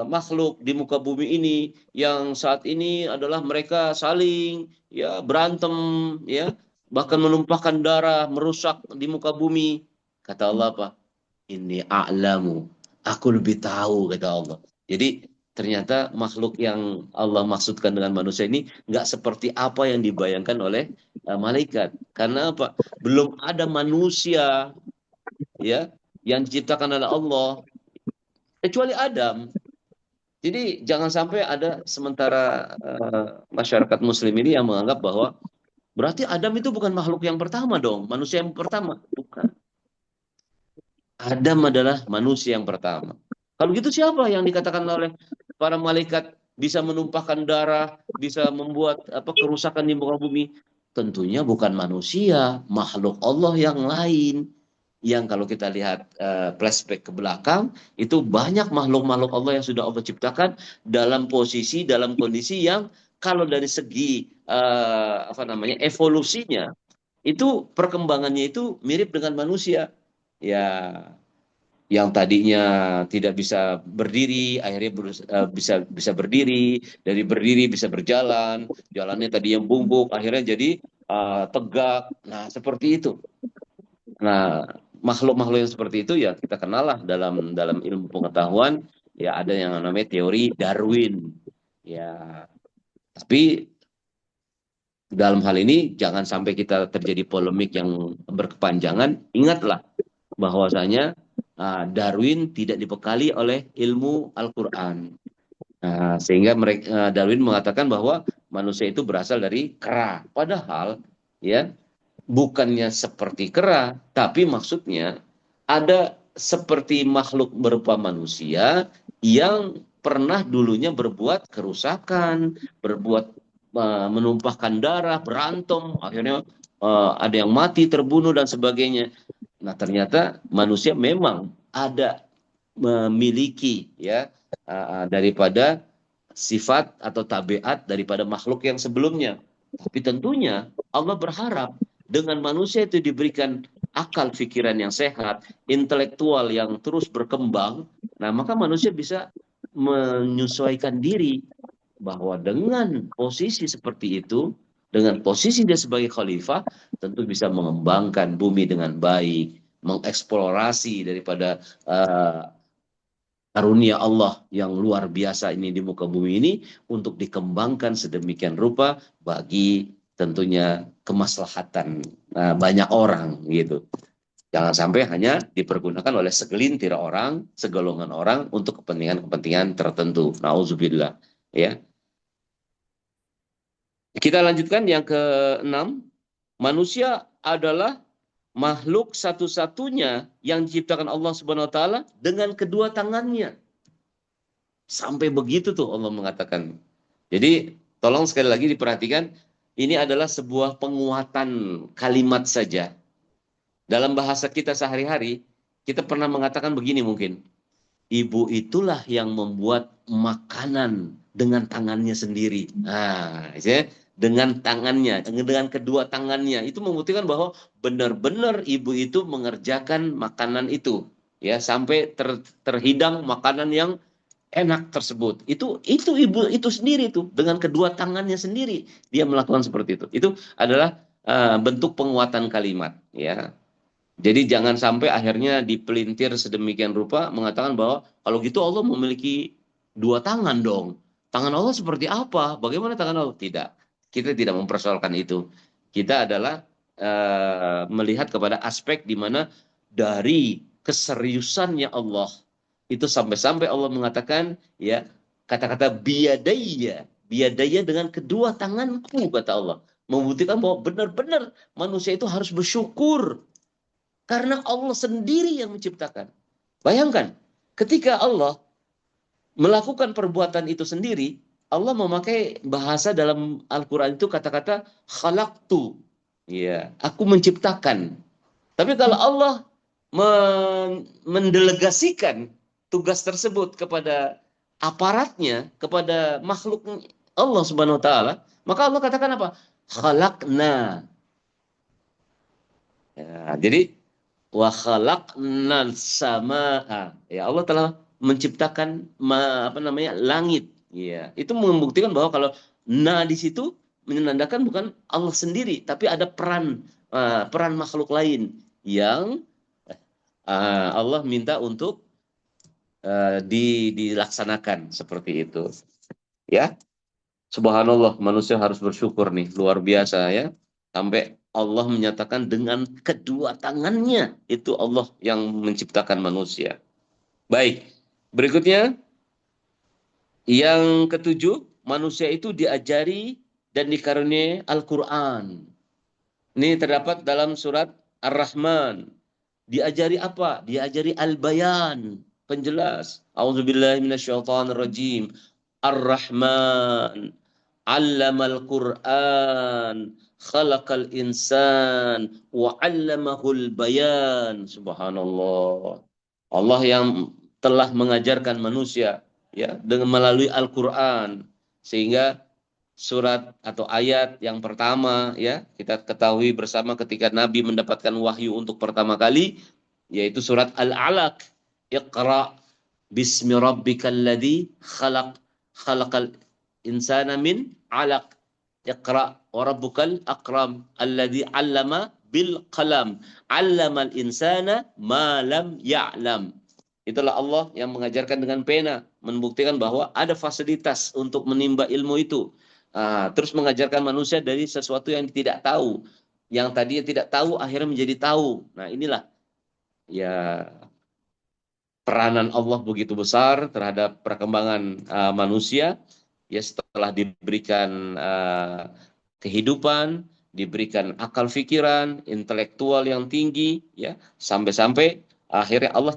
makhluk di muka bumi ini yang saat ini adalah mereka saling ya berantem ya bahkan menumpahkan darah merusak di muka bumi. Kata Allah apa? Ini a'lamu. Aku lebih tahu kata Allah. Jadi ternyata makhluk yang Allah maksudkan dengan manusia ini nggak seperti apa yang dibayangkan oleh malaikat. Karena apa? Belum ada manusia ya yang diciptakan oleh Allah kecuali Adam. Jadi jangan sampai ada sementara masyarakat muslim ini yang menganggap bahwa berarti Adam itu bukan makhluk yang pertama dong, manusia yang pertama. Bukan. Adam adalah manusia yang pertama. Kalau gitu siapa yang dikatakan oleh para malaikat bisa menumpahkan darah, bisa membuat kerusakan di muka bumi? Tentunya bukan manusia, makhluk Allah yang lain. Yang kalau kita lihat flashback ke belakang, itu banyak makhluk-makhluk Allah yang sudah Allah ciptakan dalam posisi, dalam kondisi yang kalau dari segi evolusinya, itu perkembangannya itu mirip dengan manusia. Ya, yang tadinya tidak bisa berdiri akhirnya bisa berdiri, dari berdiri bisa berjalan, jalannya tadi yang bungkuk akhirnya jadi tegak. Nah seperti itu. Nah makhluk-makhluk yang seperti itu ya kita kenal lah dalam ilmu pengetahuan ya ada yang namanya teori Darwin ya. Tapi dalam hal ini jangan sampai kita terjadi polemik yang berkepanjangan. Ingatlah bahwasanya Darwin tidak dibekali oleh ilmu Al-Quran. Sehingga Darwin mengatakan bahwa manusia itu berasal dari kera. Padahal ya bukannya seperti kera, tapi maksudnya ada seperti makhluk berupa manusia yang pernah dulunya berbuat kerusakan, berbuat menumpahkan darah, berantem, akhirnya ada yang mati, terbunuh dan sebagainya. Nah, ternyata manusia memang ada memiliki ya daripada sifat atau tabiat daripada makhluk yang sebelumnya. Tapi tentunya Allah berharap dengan manusia itu diberikan akal pikiran yang sehat, intelektual yang terus berkembang, nah maka manusia bisa menyesuaikan diri bahwa dengan posisi seperti itu, dengan posisi dia sebagai khalifah, tentu bisa mengembangkan bumi dengan baik, mengeksplorasi daripada karunia Allah yang luar biasa ini di muka bumi ini untuk dikembangkan sedemikian rupa bagi tentunya kemaslahatan banyak orang gitu. Jangan sampai hanya dipergunakan oleh segelintir orang, segolongan orang untuk kepentingan-kepentingan tertentu. Nauzubillah. Ya. Kita lanjutkan yang keenam. Manusia adalah makhluk satu-satunya yang diciptakan Allah Subhanahu wa taala dengan kedua tangannya. Sampai begitu tuh Allah mengatakan. Jadi tolong sekali lagi diperhatikan, ini adalah sebuah penguatan kalimat saja. Dalam bahasa kita sehari-hari, kita pernah mengatakan begini mungkin. Ibu itulah yang membuat makanan dengan tangannya sendiri. Nah, ya, dengan tangannya, dengan kedua tangannya. Itu membuktikan bahwa benar-benar ibu itu mengerjakan makanan itu. Ya, sampai terhidang makanan yang enak tersebut. Itu ibu itu sendiri tuh, dengan kedua tangannya sendiri dia melakukan seperti itu. Itu adalah bentuk penguatan kalimat, ya. Jadi jangan sampai akhirnya dipelintir sedemikian rupa mengatakan bahwa kalau gitu Allah memiliki dua tangan dong. Tangan Allah seperti apa? Bagaimana tangan Allah? Tidak. Kita tidak mempersoalkan itu. Kita adalah melihat kepada aspek di mana dari keseriusannya Allah itu sampai-sampai Allah mengatakan ya kata-kata biadaya dengan kedua tanganku kata Allah, membuktikan bahwa benar-benar manusia itu harus bersyukur. Karena Allah sendiri yang menciptakan. Bayangkan, ketika Allah melakukan perbuatan itu sendiri, Allah memakai bahasa dalam Al-Quran itu kata-kata khalaqtu. Ya, aku menciptakan. Tapi kalau Allah mendelegasikan tugas tersebut kepada aparatnya, kepada makhluk Allah Subhanahu wa taala, maka Allah katakan apa? Khalaqna. Ya, jadi wa khalaqnal samaa. Ya, Allah telah menciptakan langit. Ya, itu membuktikan bahwa kalau di situ menandakan bukan Allah sendiri, tapi ada peran makhluk lain yang Allah minta untuk dilaksanakan seperti itu. Ya. Subhanallah, manusia harus bersyukur nih, luar biasa ya. Sampai Allah menyatakan dengan kedua tangannya, itu Allah yang menciptakan manusia. Baik, berikutnya yang ketujuh, manusia itu diajari dan dikaruniai Al-Quran. Ini terdapat dalam surat Ar-Rahman. Diajari apa? Diajari al-bayan, penjelas. A'udzubillahi minasyaitonirrajim. Ar-Rahman 'allamal Qur'an, khalaqal insan wa 'allamahul bayan. Subhanallah. Allah yang telah mengajarkan manusia ya dengan melalui Al-Qur'an, sehingga surat atau ayat yang pertama ya kita ketahui bersama ketika Nabi mendapatkan wahyu untuk pertama kali yaitu surat Al-Alaq. Iqra bismi rabbikal ladzi khalaq khalaqal insana min 'alaq. Iqra wa rabbukal akram alladzi 'allama bil qalam 'allamal insana ma lam ya'lam. Itulah Allah yang mengajarkan dengan pena, membuktikan bahwa ada fasilitas untuk menimba ilmu itu. Terus mengajarkan manusia dari sesuatu yang tidak tahu. Yang tadinya tidak tahu akhirnya menjadi tahu. Nah, inilah ya peranan Allah begitu besar terhadap perkembangan manusia. Ya setelah diberikan kehidupan, diberikan akal pikiran, intelektual yang tinggi, ya sampai-sampai akhirnya Allah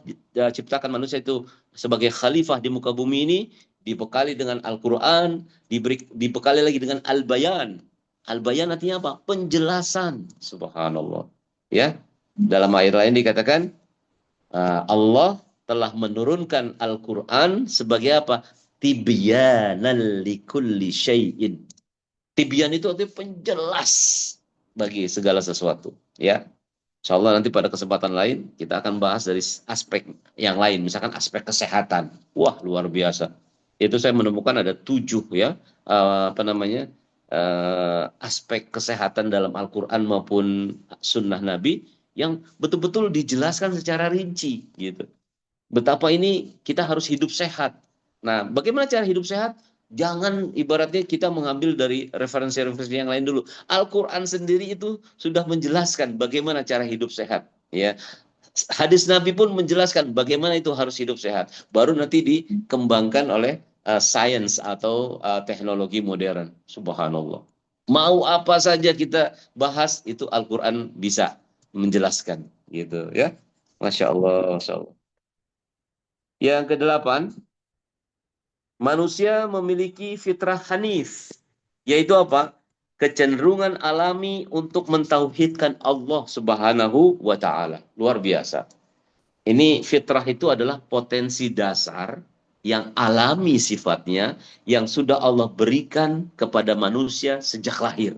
ciptakan manusia itu sebagai khalifah di muka bumi ini, dibekali dengan Al-Quran, dibekali lagi dengan Al-Bayan. Al-Bayan artinya apa? Penjelasan. Subhanallah. Ya, dalam ayat lain dikatakan Allah telah menurunkan Al-Quran sebagai apa? Tibyanan likulli syai'in. Tibyan itu artinya penjelas bagi segala sesuatu. Ya, insyaallah nanti pada kesempatan lain kita akan bahas dari aspek yang lain, misalkan aspek kesehatan. Wah, luar biasa. Itu saya menemukan ada 7 ya aspek kesehatan dalam Al-Quran maupun Sunnah Nabi yang betul-betul dijelaskan secara rinci gitu. Betapa ini kita harus hidup sehat. Nah, bagaimana cara hidup sehat? Jangan ibaratnya kita mengambil dari referensi-referensi yang lain dulu. Al-Quran sendiri itu sudah menjelaskan bagaimana cara hidup sehat. Ya, hadis Nabi pun menjelaskan bagaimana itu harus hidup sehat. Baru nanti dikembangkan oleh sains atau teknologi modern. Subhanallah. Mau apa saja kita bahas itu Al-Quran bisa menjelaskan, gitu ya. Masya Allah, Masya Allah. Yang kedelapan, manusia memiliki fitrah hanif, yaitu apa? Kecenderungan alami untuk mentauhidkan Allah Subhanahu wa Ta'ala. Luar biasa. Ini fitrah itu adalah potensi dasar yang alami sifatnya, yang sudah Allah berikan kepada manusia sejak lahir.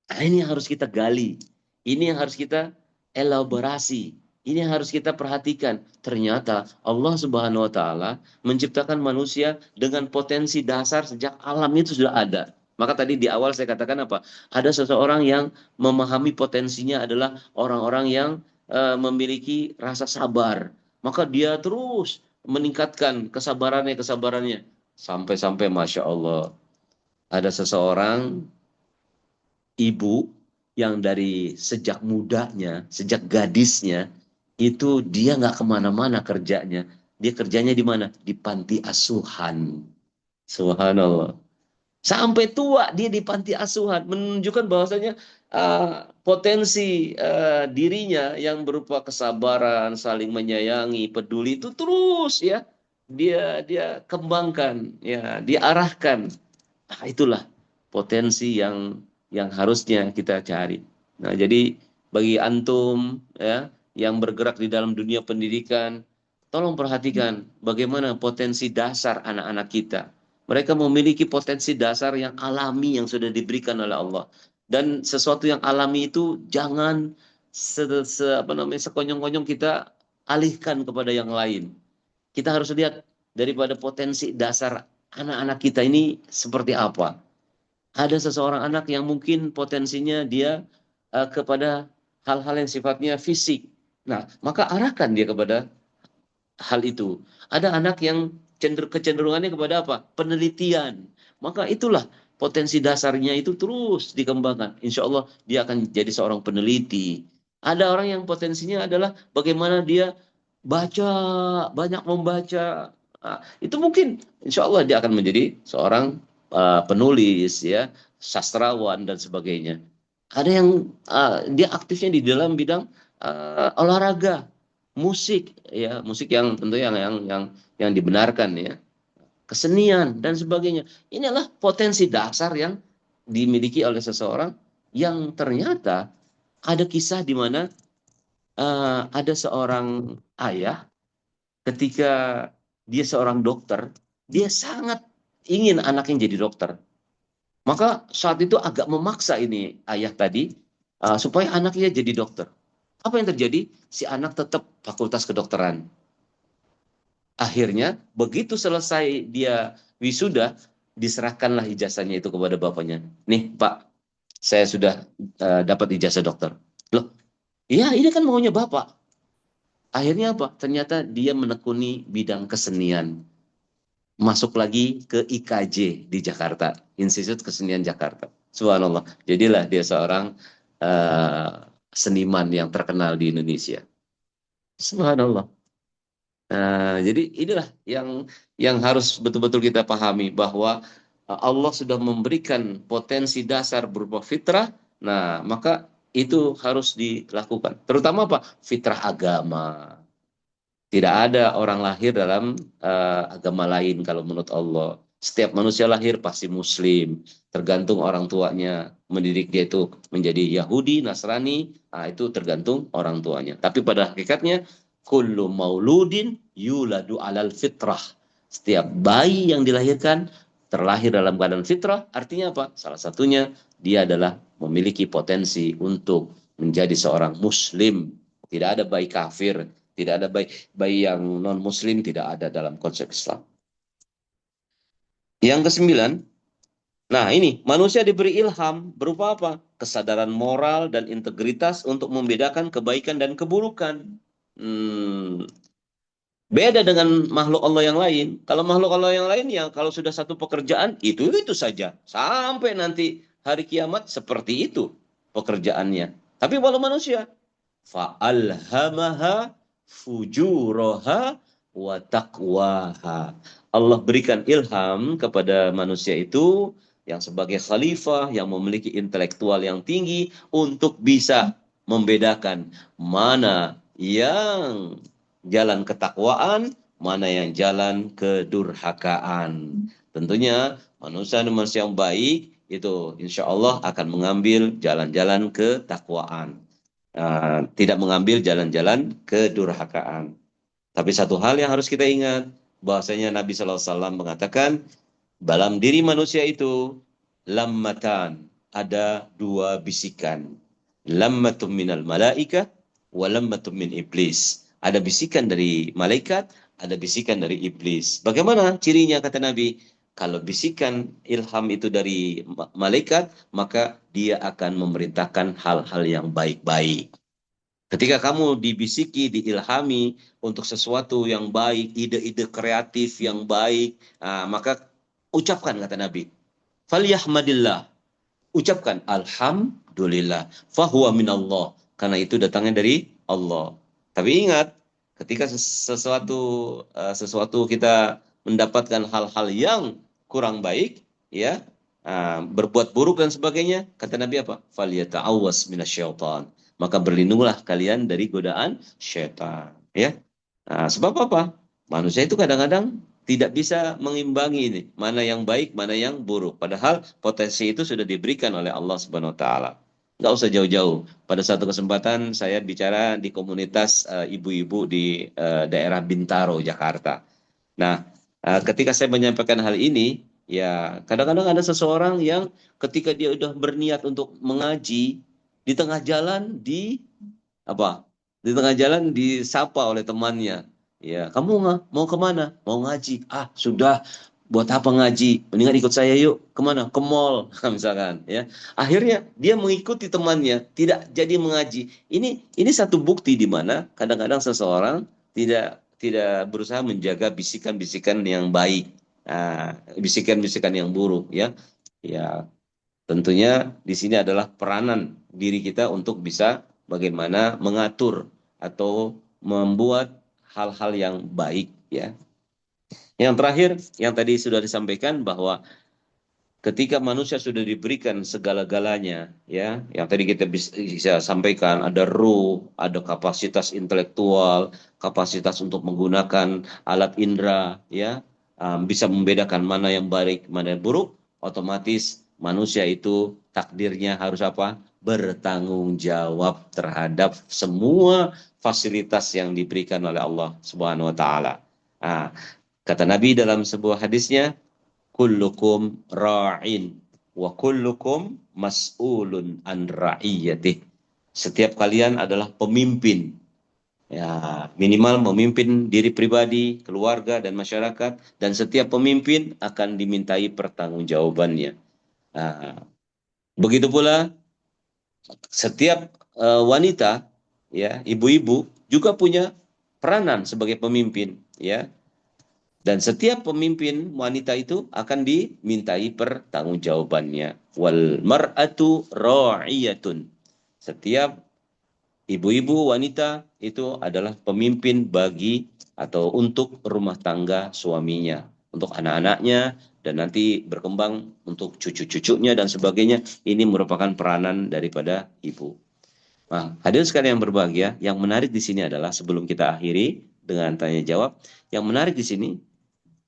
Nah, ini yang harus kita gali. Ini yang harus kita elaborasi. Ini yang harus kita perhatikan. Ternyata Allah Subhanahu wa Ta'ala menciptakan manusia dengan potensi dasar sejak alam itu sudah ada. Maka tadi di awal saya katakan apa? Ada seseorang yang memahami potensinya adalah orang-orang yang memiliki rasa sabar. Maka dia terus meningkatkan kesabarannya. Sampai-sampai Masya Allah. Ada seseorang ibu yang dari sejak mudanya, sejak gadisnya, itu dia nggak kemana-mana kerjanya. Dia kerjanya di mana? Di panti asuhan. Subhanallah. Sampai tua dia di panti asuhan. Menunjukkan bahwasanya potensi dirinya yang berupa kesabaran, saling menyayangi, peduli itu terus ya. Dia kembangkan, ya, diarahkan. Nah, itulah potensi yang harusnya kita cari. Nah, jadi bagi antum ya yang bergerak di dalam dunia pendidikan, tolong perhatikan bagaimana potensi dasar anak-anak kita. Mereka memiliki potensi dasar yang alami yang sudah diberikan oleh Allah. Dan sesuatu yang alami itu jangan sekonyong-konyong kita alihkan kepada yang lain. Kita harus lihat daripada potensi dasar anak-anak kita ini seperti apa. Ada seseorang anak yang mungkin potensinya dia kepada hal-hal yang sifatnya fisik. Nah, maka arahkan dia kepada hal itu. Ada anak yang kecenderungannya kepada apa? Penelitian. Maka itulah potensi dasarnya itu terus dikembangkan. Insya Allah dia akan jadi seorang peneliti. Ada orang yang potensinya adalah bagaimana dia baca, banyak membaca. Nah, itu mungkin insya Allah dia akan menjadi seorang penulis, ya, sastrawan dan sebagainya. Ada yang dia aktifnya di dalam bidang olahraga, musik, ya, musik yang tentu yang dibenarkan, ya, kesenian dan sebagainya. Inilah potensi dasar yang dimiliki oleh seseorang yang ternyata ada kisah di mana ada seorang ayah ketika dia seorang dokter, dia sangat ingin anaknya jadi dokter. Maka saat itu agak memaksa ini ayah tadi supaya anaknya jadi dokter. Apa yang terjadi? Si anak tetap fakultas kedokteran. Akhirnya begitu selesai dia wisuda, diserahkanlah ijazahnya itu kepada bapaknya. Nih Pak, saya sudah dapat ijazah dokter. Loh, iya ini kan maunya bapak. Akhirnya apa? Ternyata dia menekuni bidang kesenian. Masuk lagi ke IKJ di Jakarta, Institut Kesenian Jakarta. Subhanallah. Jadilah dia seorang seniman yang terkenal di Indonesia. Subhanallah. Jadi inilah yang harus betul-betul kita pahami bahwa Allah sudah memberikan potensi dasar berupa fitrah. Nah, maka itu harus dilakukan. Terutama apa? Fitrah agama. Tidak ada orang lahir dalam agama lain kalau menurut Allah. Setiap manusia lahir pasti Muslim. Tergantung orang tuanya mendidik dia itu menjadi Yahudi, Nasrani, itu tergantung orang tuanya. Tapi pada hakikatnya, kullu mauludin yuladu alal fitrah. Setiap bayi yang dilahirkan terlahir dalam keadaan fitrah. Artinya apa? Salah satunya dia adalah memiliki potensi untuk menjadi seorang Muslim. Tidak ada bayi kafir. Tidak ada bayi yang non-muslim, tidak ada dalam konsep Islam. Yang kesembilan, nah ini, manusia diberi ilham berupa apa? Kesadaran moral dan integritas untuk membedakan kebaikan dan keburukan. Beda dengan makhluk Allah yang lain. Kalau makhluk Allah yang lain ya kalau sudah satu pekerjaan itu saja. Sampai nanti hari kiamat seperti itu pekerjaannya. Tapi walau manusia, fa'alhamaha fujuraha wa taqwaha. Allah berikan ilham kepada manusia itu yang sebagai khalifah yang memiliki intelektual yang tinggi untuk bisa membedakan mana yang jalan ketakwaan, mana yang jalan kedurhakaan. Tentunya manusia yang baik itu insya Allah akan mengambil jalan-jalan ketakwaan. Tidak mengambil jalan-jalan kedurhakaan. Tapi satu hal yang harus kita ingat, bahwasanya Nabi SAW mengatakan, dalam diri manusia itu, lammatan, ada dua bisikan. Lammatun minal malaika, wa lammatun min iblis. Ada bisikan dari malaikat, ada bisikan dari iblis. Bagaimana cirinya kata Nabi? Kalau bisikan ilham itu dari malaikat, maka dia akan memerintahkan hal-hal yang baik-baik. Ketika kamu dibisiki, diilhami untuk sesuatu yang baik, ide-ide kreatif yang baik, maka ucapkan kata Nabi. Falyahmadillah. Ucapkan alhamdulillah. Fahuwa minallah. Karena itu datangnya dari Allah. Tapi ingat, ketika sesuatu kita mendapatkan hal-hal yang kurang baik, ya, berbuat buruk dan sebagainya, kata Nabi apa? Falyata'awwas minasyaitan. Maka berlindunglah kalian dari godaan syaitan, ya. Sebab apa? Manusia itu kadang-kadang tidak bisa mengimbangi ini, mana yang baik, mana yang buruk. Padahal potensi itu sudah diberikan oleh Allah Subhanahu wa taala. Nggak usah jauh-jauh. Pada satu kesempatan saya bicara di komunitas ibu-ibu di daerah Bintaro, Jakarta. Nah, ketika saya menyampaikan hal ini, ya kadang-kadang ada seseorang yang ketika dia udah berniat untuk mengaji, di tengah jalan di tengah jalan disapa oleh temannya. Ya, kamu mau kemana? Mau ngaji. Sudah. Buat apa ngaji? Mendingan ikut saya yuk. Kemana? Ke mall, misalkan. Ya, akhirnya dia mengikuti temannya, tidak jadi mengaji. Ini satu bukti di mana kadang-kadang seseorang tidak berusaha menjaga bisikan-bisikan yang baik, bisikan-bisikan yang buruk. Ya, tentunya di sini adalah peranan diri kita untuk bisa bagaimana mengatur atau membuat hal-hal yang baik, ya. Yang terakhir, yang tadi sudah disampaikan bahwa ketika manusia sudah diberikan segala-galanya, ya, yang tadi kita bisa sampaikan, ada ruh, ada kapasitas intelektual, kapasitas untuk menggunakan alat indera, ya, bisa membedakan mana yang baik, mana yang buruk, otomatis manusia itu takdirnya harus apa? Bertanggung jawab terhadap semua fasilitas yang diberikan oleh Allah Subhanahu wa taala. Kata Nabi dalam sebuah hadisnya, kullukum ra'in wa kullukum mas'ulun an ra'iyatih. Setiap kalian adalah pemimpin. Ya, minimal memimpin diri pribadi, keluarga dan masyarakat, dan setiap pemimpin akan dimintai pertanggungjawabannya. Begitu pula setiap wanita, ya, ibu-ibu juga punya peranan sebagai pemimpin, ya. Dan setiap pemimpin wanita itu akan dimintai pertanggungjawabannya. Wal mar'atu ra'iyatun. Setiap ibu-ibu wanita itu adalah pemimpin bagi atau untuk rumah tangga suaminya, untuk anak-anaknya, dan nanti berkembang untuk cucu-cucunya dan sebagainya. Ini merupakan peranan daripada ibu. Nah, hadirin sekalian yang berbahagia, yang menarik di sini adalah sebelum kita akhiri dengan tanya jawab, yang menarik di sini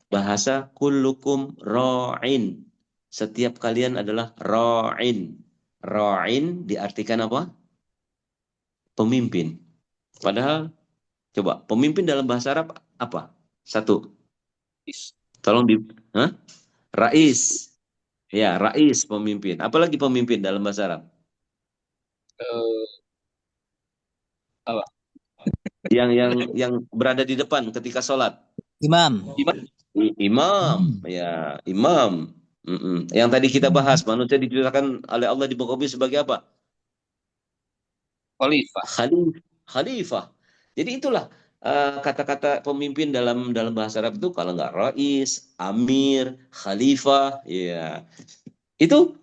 bahasa kullukum ra'in. Setiap kalian adalah ra'in. Ra'in diartikan apa? Pemimpin. Padahal, coba, pemimpin dalam bahasa Arab apa? Satu. Tolong Rais. Ya, rais pemimpin. Apalagi pemimpin dalam bahasa Arab? Apa? Yang berada di depan ketika sholat. Imam. Imam, ya, imam. Yang tadi kita bahas, manusia diciptakan oleh Allah di muka bumi sebagai apa? Khalifah. Khalifah. Jadi itulah kata-kata pemimpin dalam bahasa Arab itu kalau nggak rais, amir, khalifah, ya itu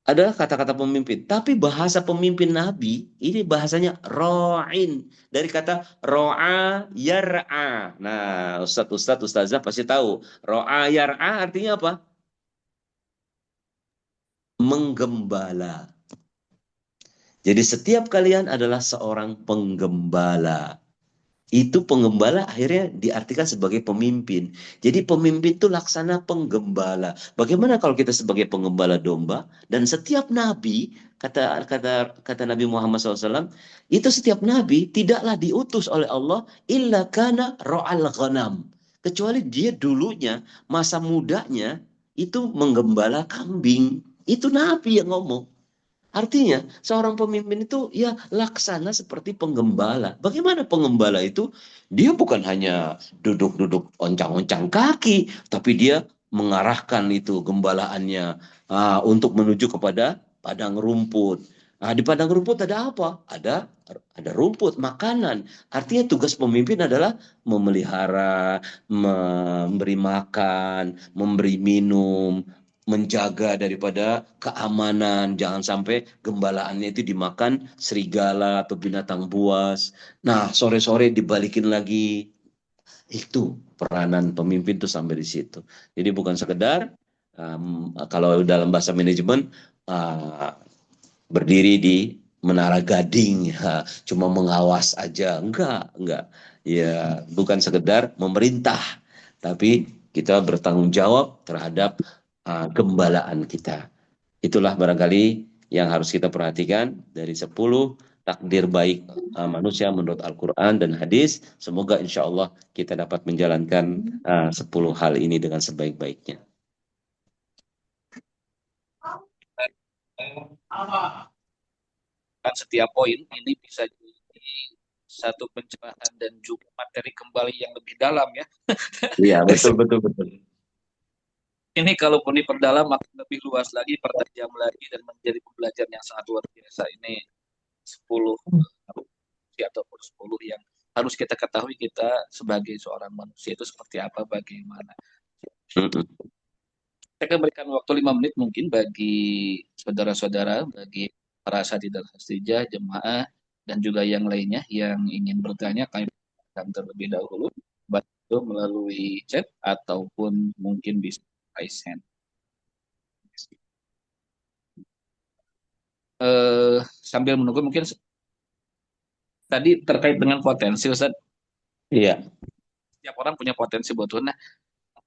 adalah kata-kata pemimpin. Tapi bahasa pemimpin Nabi ini bahasanya ro'in, dari kata ro'a yar'a. Nah, ustazah pasti tahu. Ro'a yar'a artinya apa? Menggembala. Jadi setiap kalian adalah seorang penggembala. Itu penggembala akhirnya diartikan sebagai pemimpin. Jadi pemimpin itu laksana penggembala. Bagaimana kalau kita sebagai penggembala domba dan setiap nabi, kata Nabi Muhammad SAW, itu setiap nabi tidaklah diutus oleh Allah illa kana ro'al ghanam. Kecuali dia dulunya, masa mudanya itu menggembala kambing. Itu nabi yang ngomong. Artinya, seorang pemimpin itu ya laksana seperti penggembala. Bagaimana penggembala itu? Dia bukan hanya duduk-duduk oncang-oncang kaki, tapi dia mengarahkan itu gembalaannya untuk menuju kepada padang rumput. Nah, di padang rumput ada apa? Ada rumput, makanan. Artinya tugas pemimpin adalah memelihara, memberi makan, memberi minum, menjaga daripada keamanan, jangan sampai gembalaannya itu dimakan serigala atau binatang buas. Nah, sore-sore dibalikin lagi. Itu peranan pemimpin tuh sampai di situ. Jadi bukan sekedar kalau dalam bahasa manajemen uh, berdiri di menara gading, ya, cuma mengawas aja, enggak. Ya, bukan sekedar memerintah, tapi kita bertanggung jawab terhadap gembalaan kita. Itulah barangkali yang harus kita perhatikan dari 10 takdir baik manusia menurut Al-Quran dan hadis. Semoga insya Allah kita dapat menjalankan 10 hal ini dengan sebaik-baiknya. Kan setiap poin ini bisa jadi satu pencerahan dan juga materi kembali yang lebih dalam ya. Iya, betul. Ini kalaupun diperdalam akan lebih luas lagi, pertajam lagi dan menjadi pembelajaran yang sangat luar biasa. Ini 10 ataupun 10 yang harus kita ketahui kita sebagai seorang manusia itu seperti apa, bagaimana. Saya akan berikan waktu 5 menit mungkin bagi saudara-saudara, bagi para asatidz al-hastijah, jemaah, dan juga yang lainnya yang ingin bertanya. Kami akan terlebih dahulu bantu melalui chat ataupun mungkin bisa raise hand. Sambil menunggu mungkin tadi terkait dengan potensi, Ustaz. Iya. Setiap orang punya potensi buat Tuhan.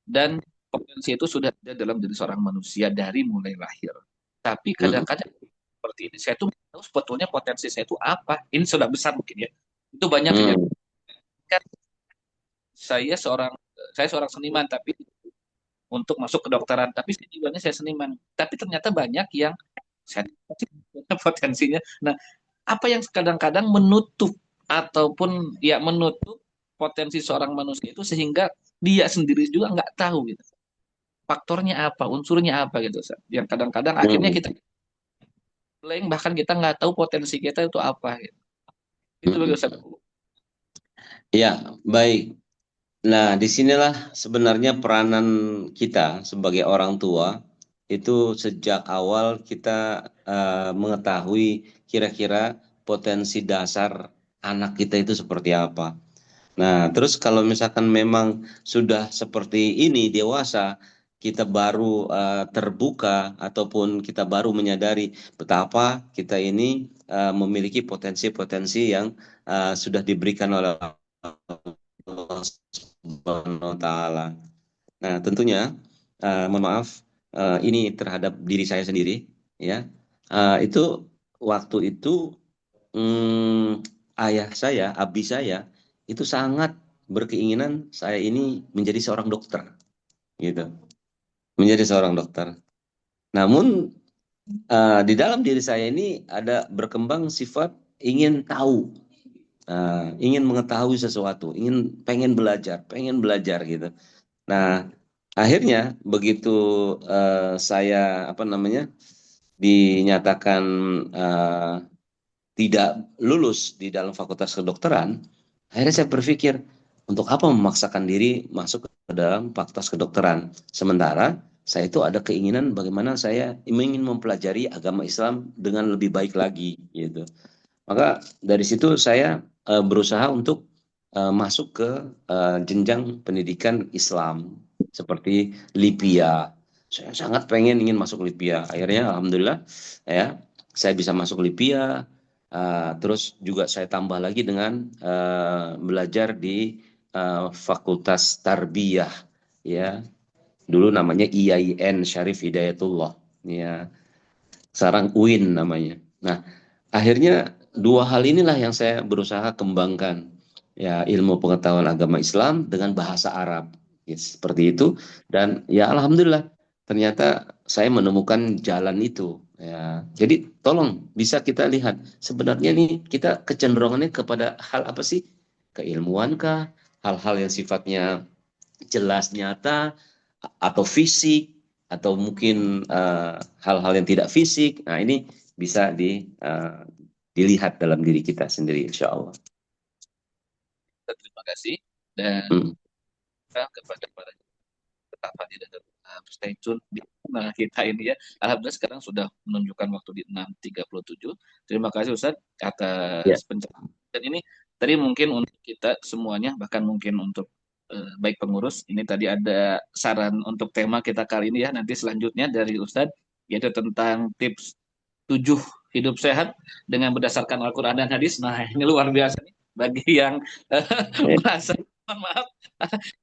Dan potensi itu sudah ada dalam diri seorang manusia dari mulai lahir. Tapi kadang-kadang seperti ini, saya tuh tahu sebetulnya potensi saya itu apa. Ini sudah besar mungkin ya. Itu banyak kejadian. Kan saya seorang seniman, tapi untuk masuk ke kedokteran, tapi tujuannya saya seniman. Tapi ternyata banyak yang saya potensinya. Nah, apa yang kadang-kadang menutup ataupun ya menutup potensi seorang manusia itu sehingga dia sendiri juga nggak tahu gitu. Faktornya apa, unsurnya apa gitu, Ustaz. Yang kadang-kadang akhirnya kita blank, bahkan kita nggak tahu potensi kita itu apa gitu. Itu bagi Ustaz. Ya, baik. Nah, disinilah sebenarnya peranan kita sebagai orang tua itu sejak awal kita mengetahui kira-kira potensi dasar anak kita itu seperti apa. Nah, terus kalau misalkan memang sudah seperti ini dewasa, kita baru terbuka ataupun kita baru menyadari betapa kita ini memiliki potensi-potensi yang sudah diberikan oleh Allah Subhanahu wa Ta'ala. Nah, tentunya, mohon maaf, ini terhadap diri saya sendiri, ya. Itu waktu itu ayah saya, abi saya, itu sangat berkeinginan saya ini menjadi seorang dokter, gitu. Menjadi seorang dokter. Namun di dalam diri saya ini ada berkembang sifat ingin tahu. Ingin mengetahui sesuatu, pengen belajar gitu. Nah, akhirnya begitu saya dinyatakan tidak lulus di dalam fakultas kedokteran, Akhirnya saya berpikir, untuk apa memaksakan diri masuk ke dalam fakultas kedokteran? Sementara saya itu ada keinginan bagaimana saya ingin mempelajari agama Islam dengan lebih baik lagi, gitu. Maka dari situ saya berusaha untuk masuk ke jenjang pendidikan Islam seperti LIPIA. Saya sangat pengen ingin masuk LIPIA. Akhirnya alhamdulillah ya saya bisa masuk LIPIA. Terus juga saya tambah lagi dengan belajar di Fakultas Tarbiyah, ya. Dulu namanya IAIN Syarif Hidayatullah, ya. Sekarang UIN namanya. Nah, akhirnya dua hal inilah yang saya berusaha kembangkan, ya, ilmu pengetahuan agama Islam dengan bahasa Arab, ya, seperti itu. Dan ya alhamdulillah ternyata saya menemukan jalan itu, ya. Jadi tolong bisa kita lihat sebenarnya nih kita kecenderungannya kepada hal apa sih? Keilmuankah? Hal-hal yang sifatnya jelas nyata atau fisik atau mungkin hal-hal yang tidak fisik. Nah, ini bisa dilihat dalam diri kita sendiri, insya Allah. Terima kasih dan Hmm. kepada para tetap hadir dan stay tune di kita ini ya. Alhamdulillah sekarang sudah menunjukkan waktu di 6.37. Terima kasih Ustadz Ya, atas pencerahan. Dan ini tadi mungkin untuk kita semuanya, bahkan mungkin untuk baik pengurus, ini tadi ada saran untuk tema kita kali ini ya. Nanti selanjutnya dari Ustadz, yaitu tentang tips 7 hidup sehat dengan berdasarkan Al-Quran dan hadis. Nah, ini luar biasa nih bagi yang ya, merasa, mohon maaf,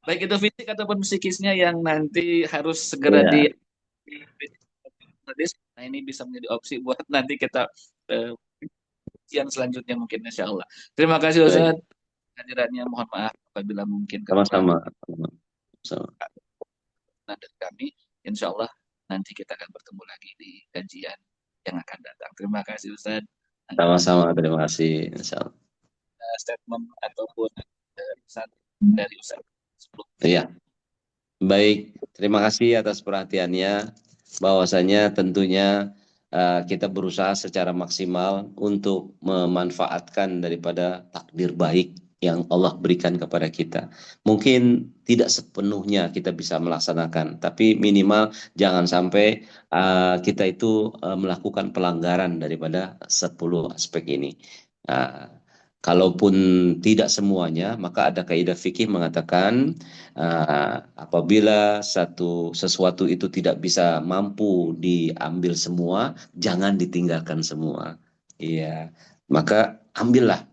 baik itu fisik ataupun psikisnya yang nanti harus segera ya. di hadis. Nah, ini bisa menjadi opsi buat nanti kita eh, yang selanjutnya mungkin insya Allah. Terima kasih Baik. Ustaz hadirannya. Mohon maaf apabila mungkin Sama-sama. kekurangan Sama. dari kami. Insya Allah nanti kita akan bertemu lagi di kajian yang akan datang. Terima kasih Ustaz. Sama-sama. Terima kasih. Insya Allah. Statement ataupun pesan dari Ustaz. Iya. Baik, terima kasih atas perhatiannya. Bahwasanya tentunya kita berusaha secara maksimal untuk memanfaatkan daripada takdir baik yang Allah berikan kepada kita. Mungkin tidak sepenuhnya kita bisa melaksanakan, tapi minimal jangan sampai kita itu melakukan pelanggaran daripada 10 aspek ini. Kalaupun tidak semuanya, maka ada kaidah fikih mengatakan apabila sesuatu itu tidak bisa mampu diambil semua, jangan ditinggalkan semua. Iya, maka ambillah.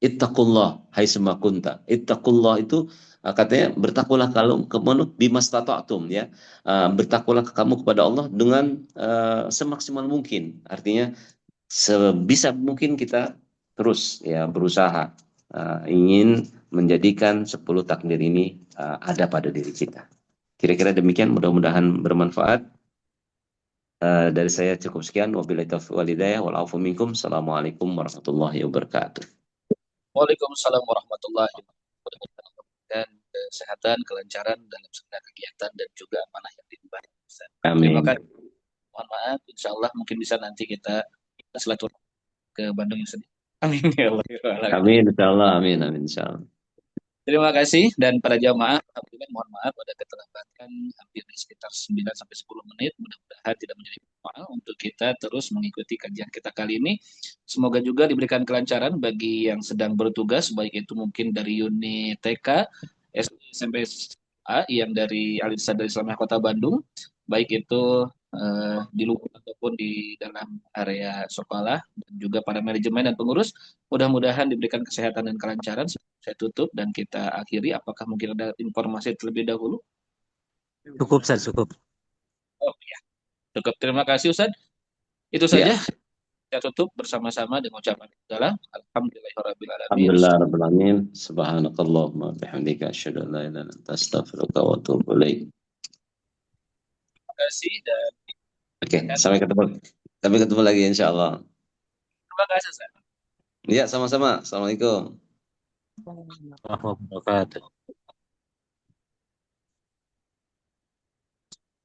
Ittaqullah haitsuma kunta. Ittaqullah itu katanya bertakwalah kalau kamu bimastata'tum, ya. Bertakwalah kamu kepada Allah dengan semaksimal mungkin. Artinya sebisa mungkin kita terus ya berusaha ingin menjadikan 10 takdir ini ada pada diri kita. Kira-kira demikian, mudah-mudahan bermanfaat. Dari saya cukup sekian. Wabillahi taufiq wal hidayah wal afu minkum. Assalamualaikum warahmatullahi wabarakatuh. Waalaikumsalam warahmatullahi wabarakatuh. Dan kesehatan, kelancaran dalam segala kegiatan dan juga amanah yang diemban. Terima Amin. kasih. Mohon maaf, insya Allah mungkin bisa nanti kita silaturahmi ke Bandung yang sedih. Amin ya Allah. Amin, insyaallah. Amin, amin, insyaallah. Terima kasih dan para jamaah, alhamdulillah mohon maaf ada keterlambatan hampir di sekitar 9 sampai 10 menit. Mudah-mudahan tidak menjadi masalah untuk kita terus mengikuti kajian kita kali ini. Semoga juga diberikan kelancaran bagi yang sedang bertugas, baik itu mungkin dari unit TK, SD, SMP, A yang dari Al-Irsad dari Islamiyah Kota Bandung, baik itu di luar ataupun di dalam area sekolah, dan juga para manajemen dan pengurus. Mudah-mudahan diberikan kesehatan dan kelancaran. Saya tutup dan kita akhiri. Apakah mungkin ada informasi terlebih dahulu? Cukup, Ustaz, cukup. Oh ya, cukup. Terima kasih Ustaz. Itu Ya. saja. Kita tutup bersama-sama dengan ucapan adalah Alhamdulillahirabbil alamin. Alhamdulillah rabbil alamin. Subhanakallahumma bihamdika asyhadu an la ilaha illa anta astaghfiruka wa atubu ilaik. Terima kasih dan Oke, sampai ketemu lagi insyaallah. terima kasih Ustaz. Ya, sama-sama. Assalamualaikum. Warahmatullahi wabarakatuh.